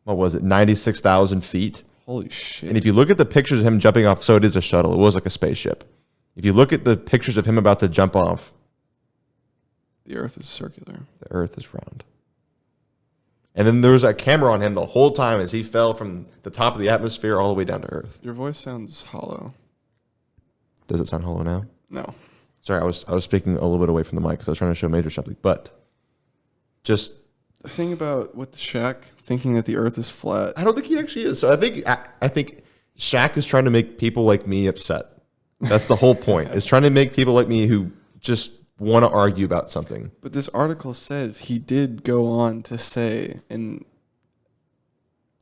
what was it, 96,000 feet. Holy shit! And if you look at the pictures of him jumping off, so it is a shuttle. It was like a spaceship. If you look at the pictures of him about to jump off, the Earth is circular. The Earth is round. And then there was a camera on him the whole time as he fell from the top of the atmosphere all the way down to Earth. Your voice sounds hollow. Does it sound hollow now? No. Sorry, I was speaking a little bit away from the mic because I was trying to show Major something. But just the thing about with the Shaq thinking that the Earth is flat. I don't think he actually is. So I think Shaq is trying to make people like me upset. That's the whole point. Is trying to make people like me who just want to argue about something. But this article says he did go on to say, and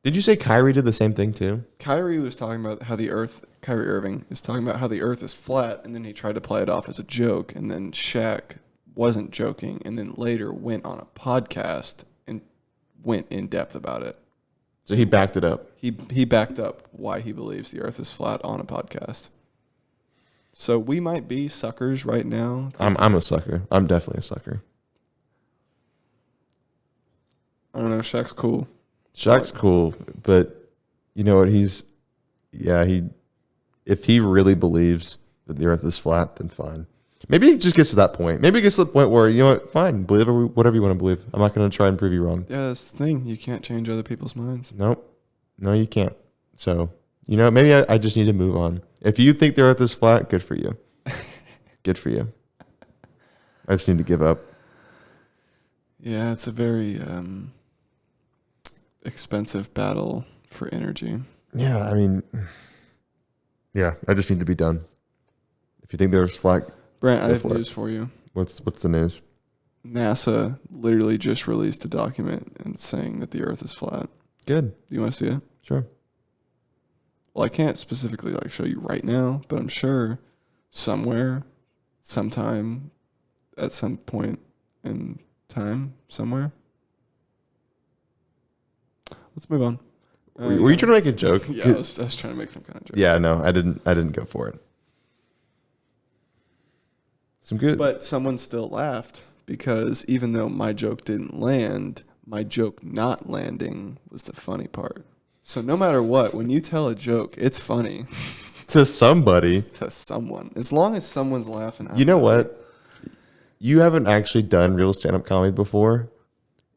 did you say Kyrie did the same thing too? Kyrie was talking about how Kyrie Irving is talking about how the Earth is flat, and then he tried to play it off as a joke, and then Shaq wasn't joking, and then later went on a podcast and went in depth about it. So he backed it up. He backed up why he believes the Earth is flat on a podcast. So we might be suckers right now. I'm a sucker. I'm definitely a sucker. I don't know. Shaq's cool. Shaq's cool, but you know what? If he really believes that the Earth is flat, then fine. Maybe he just gets to that point. Maybe he gets to the point where, you know what? Fine, believe whatever you want to believe. I'm not going to try and prove you wrong. Yeah, that's the thing. You can't change other people's minds. Nope. No, you can't. So, you know, maybe I just need to move on. If you think the Earth is flat, good for you. Good for you. I just need to give up. Yeah, it's a very expensive battle for energy. Yeah, I mean, yeah, I just need to be done. If you think there's flat, Brandt, I have news for you. What's the news? NASA literally just released a document and saying that the Earth is flat. Good. Do you want to see it? Sure. Well, I can't specifically like show you right now, but I'm sure somewhere, sometime, at some point in time, somewhere. Let's move on. Were you trying to make a joke? Yeah, I was trying to make some kind of joke. Yeah, no, I didn't go for it. Some good. But someone still laughed because even though my joke didn't land, my joke not landing was the funny part. So no matter what, when you tell a joke, it's funny. To somebody. To someone. As long as someone's laughing. You know what? You haven't actually done real stand-up comedy before.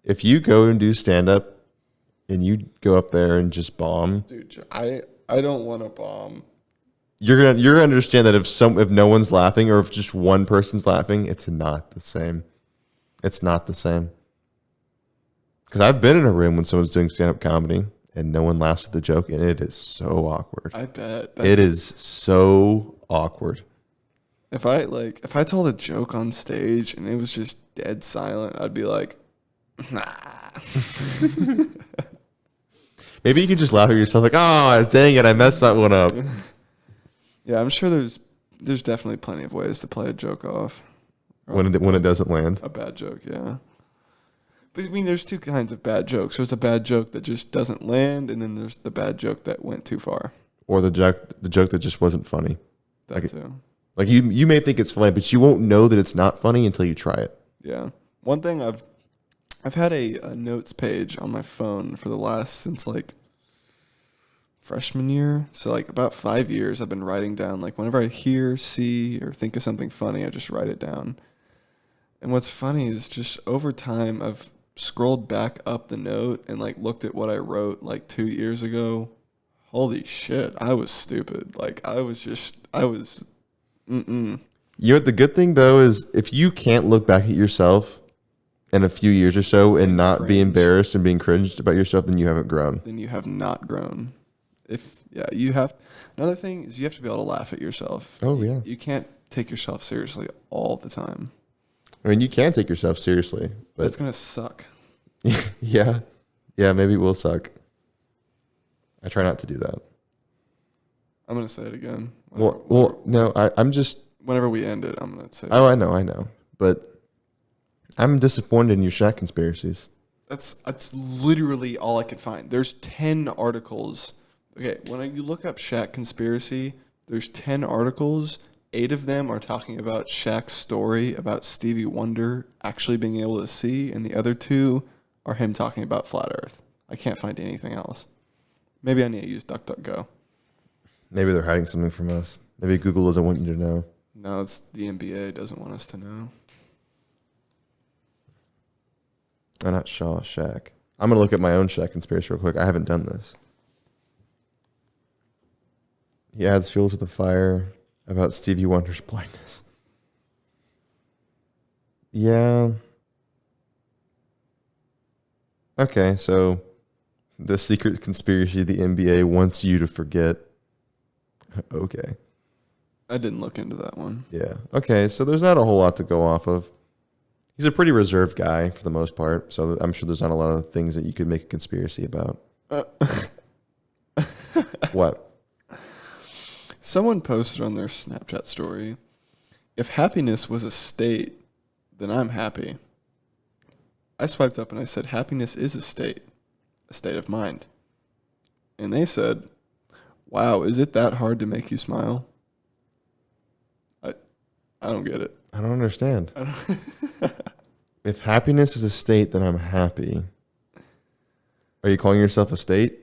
If you go and do stand-up and you go up there and just bomb. Dude, I don't want to bomb. You're gonna understand that if no one's laughing or if just one person's laughing, it's not the same. It's not the same. Because I've been in a room when someone's doing stand-up comedy and no one laughs at the joke, and it is so awkward. I bet. It is so awkward. If I told a joke on stage and it was just dead silent, I'd be like, Maybe you could just laugh at yourself like, oh, dang it, I messed that one up. Yeah, I'm sure there's definitely plenty of ways to play a joke off. When it doesn't land. A bad joke, yeah. But I mean, there's two kinds of bad jokes. There's a bad joke that just doesn't land, and then there's the bad joke that went too far. Or the joke that just wasn't funny. That too. Like you may think it's funny, but you won't know that it's not funny until you try it. Yeah. One thing I've had a notes page on my phone for the last since like freshman year. So like about 5 years I've been writing down, like whenever I hear, see, or think of something funny, I just write it down. And what's funny is just over time I've scrolled back up the note and like looked at what I wrote like 2 years ago. Holy shit, I was stupid. Like I was mm-mm. You know what the good thing though is if you can't look back at yourself in a few years or so and not be embarrassed and being cringed about yourself, then you haven't grown. Then you have not grown. You have. Another thing is you have to be able to laugh at yourself. Oh yeah. You can't take yourself seriously all the time. I mean, you can take yourself seriously, but it's gonna suck. yeah, maybe it will suck. I try not to do that. I'm gonna say it again. No, I'm just. Whenever we end it, I'm gonna say. Oh, I know, but I'm disappointed in your Shaq conspiracies. That's literally all I could find. There's 10 articles. Okay, when you look up Shaq conspiracy, there's 10 articles. 8 of them are talking about Shaq's story about Stevie Wonder actually being able to see, and the other 2 are him talking about flat Earth. I can't find anything else. Maybe I need to use DuckDuckGo. Maybe they're hiding something from us. Maybe Google doesn't want you to know. No, it's the NBA doesn't want us to know. Oh, not Shaq. I'm going to look at my own Shaq conspiracy real quick. I haven't done this. He adds fuel to the fire about Stevie Wonder's blindness. Yeah. Okay, so the secret conspiracy the NBA wants you to forget. Okay. I didn't look into that one. Yeah. Okay, so there's not a whole lot to go off of. He's a pretty reserved guy for the most part, so I'm sure there's not a lot of things that you could make a conspiracy about. What? Someone posted on their Snapchat story, if happiness was a state, then I'm happy. I swiped up and I said, happiness is a state of mind. And they said, wow, is it that hard to make you smile? I don't get it. I don't understand. If happiness is a state, then I'm happy. Are you calling yourself a state?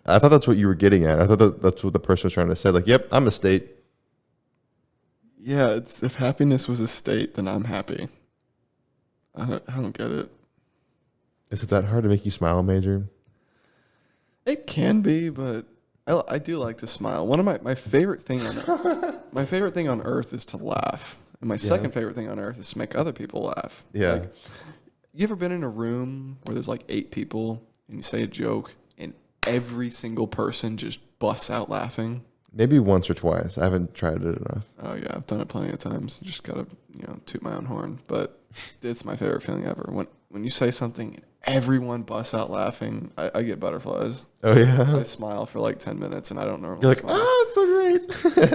I thought that's what you were getting at. I thought that's what the person was trying to say. Like, yep, I'm a state. Yeah, it's if happiness was a state, then I'm happy. I don't get it. Is it that hard to make you smile, Major? It can be, but I do like to smile. One of my favorite thing on earth is to laugh. And my second favorite thing on earth is to make other people laugh. Yeah. Like, you ever been in a room where there's like 8 people and you say a joke and every single person just busts out laughing? Maybe once or twice. I haven't tried it enough. Oh yeah, I've done it plenty of times. Just gotta, toot my own horn. But it's my favorite feeling ever. When you say something and everyone busts out laughing, I get butterflies. Oh yeah. I smile for like 10 minutes and I don't normally You're like, smile. oh, it's so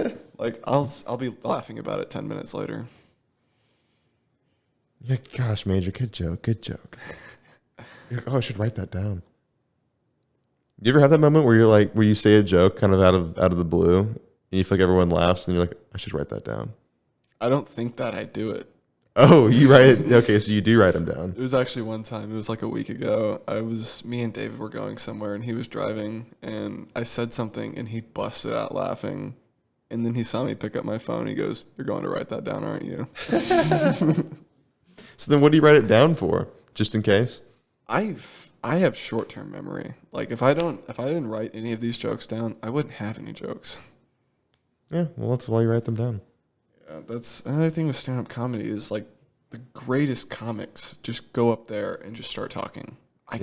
great. Like I'll be laughing about it 10 minutes later. You're like, gosh, Major, good joke. You're like, oh, I should write that down. You ever have that moment where where you say a joke kind of out of the blue and you feel like everyone laughs and you're like, I should write that down? I don't think that I do it. Oh, you write it? Okay, so you do write them down. It was actually one time. It was like a week ago. Me and David were going somewhere and he was driving and I said something and he busted out laughing. And then he saw me pick up my phone. He goes, "You're going to write that down, aren't you?" So then what do you write it down for? Just in case? I have short-term memory. Like if I didn't write any of these jokes down, I wouldn't have any jokes. Yeah, well, that's why you write them down. Yeah, that's another thing with stand-up comedy is like the greatest comics just go up there and just start talking. I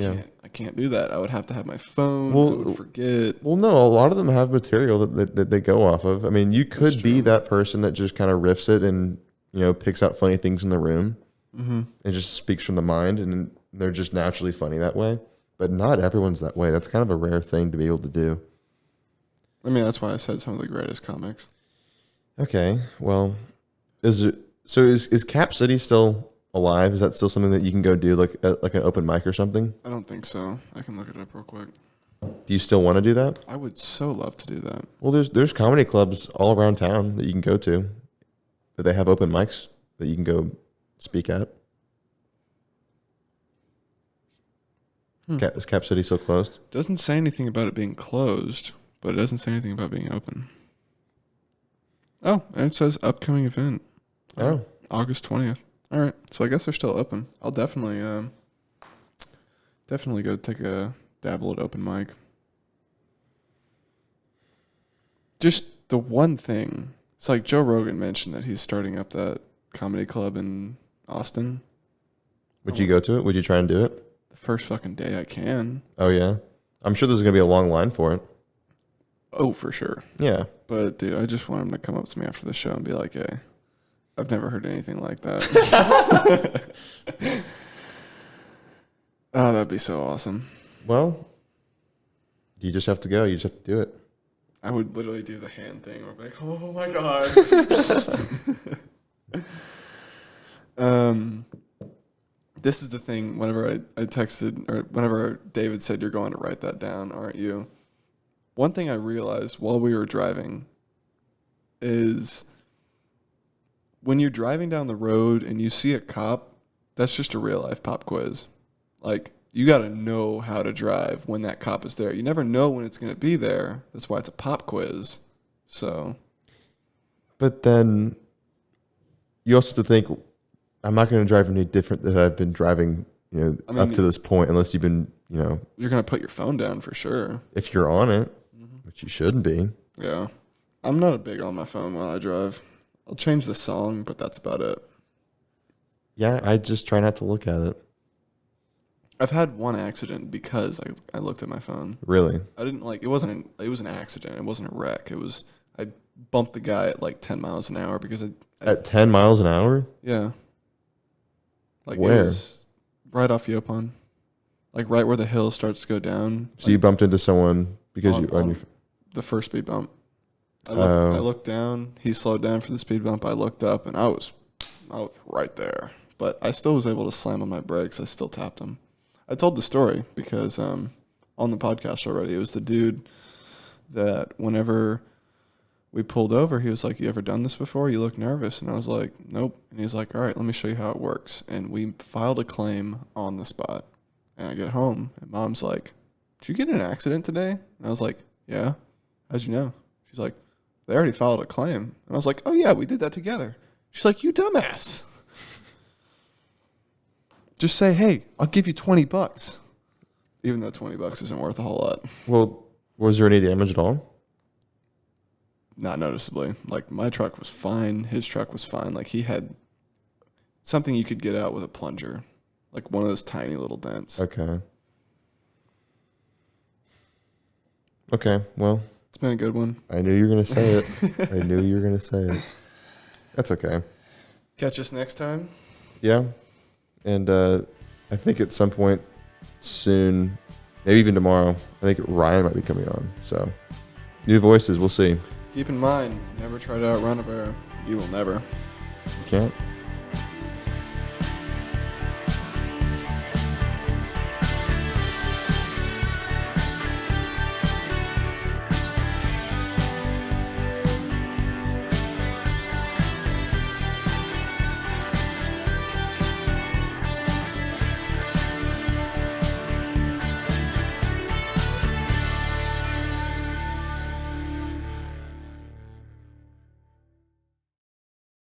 can't do that. I would have to have my phone. I would forget. Well, no, a lot of them have material that they go off of. I mean, you could be that person that just kind of riffs it and, picks out funny things in the room. Mm-hmm. It just speaks from the mind, and they're just naturally funny that way. But not everyone's that way. That's kind of a rare thing to be able to do. I mean, that's why I said some of the greatest comics. Okay, well, is Cap City still alive? Is that still something that you can go do, like an open mic or something? I don't think so. I can look it up real quick. Do you still want to do that? I would so love to do that. Well, there's comedy clubs all around town that you can go to, that they have open mics that you can go speak at. Is Cap City still closed? Doesn't say anything about it being closed, but it doesn't say anything about being open. Oh, and it says upcoming event. Oh. August 20th. All right. So I guess they're still open. I'll definitely go take a dabble at open mic. Just the one thing. It's like Joe Rogan mentioned that he's starting up that comedy club in Austin. Would you go to it? Would you try and do it? The first fucking day I can. Oh, yeah? I'm sure there's going to be a long line for it. Oh, for sure. Yeah. But, dude, I just want him to come up to me after the show and be like, hey, I've never heard anything like that. Oh, that'd be so awesome. Well, you just have to go. You just have to do it. I would literally do the hand thing. Or be like, oh, my God. This is the thing. Whenever I texted, or whenever David said, you're going to write that down, aren't you? One thing I realized while we were driving is when you're driving down the road and you see a cop, that's just a real life pop quiz. Like, you got to know how to drive when that cop is there. You never know when it's going to be there. That's why it's a pop quiz. So. But then you also have to think, I'm not going to drive any different than I've been driving, up to this point, unless you've been, You're going to put your phone down for sure. If you're on it, which you shouldn't be. Yeah. I'm not a big on my phone while I drive. I'll change the song, but that's about it. Yeah, I just try not to look at it. I've had one accident because I looked at my phone. Really? I didn't it was an accident. It wasn't a wreck. I bumped the guy at like 10 miles an hour because At 10 miles an hour? Yeah. Like where? It was right off Yopon. Like right where the hill starts to go down. So you bumped into someone because you on your the first speed bump. I looked down. He slowed down for the speed bump. I looked up and I was right there. But I still was able to slam on my brakes. I still tapped him. I told the story because on the podcast already, it was the dude that whenever we pulled over, he was like, you ever done this before? You look nervous. And I was like, nope. And he's like, all right, let me show you how it works. And we filed a claim on the spot. And I get home and Mom's like, did you get in an accident today? And I was like, yeah. How'd you know? She's like, they already filed a claim. And I was like, oh yeah, we did that together. She's like, you dumbass. Just say, hey, I'll give you $20. Even though $20 isn't worth a whole lot. Well, was there any damage at all? Not noticeably. Like, my truck was fine. His truck was fine. Like, he had something you could get out with a plunger. Like, one of those tiny little dents. Okay. Okay, well. It's been a good one. I knew you were going to say it. I knew you were going to say it. That's okay. Catch us next time. Yeah. And I think at some point soon, maybe even tomorrow, I think Ryan might be coming on. So, new voices, we'll see. Keep in mind, never try to outrun a bear. You will never. You can't?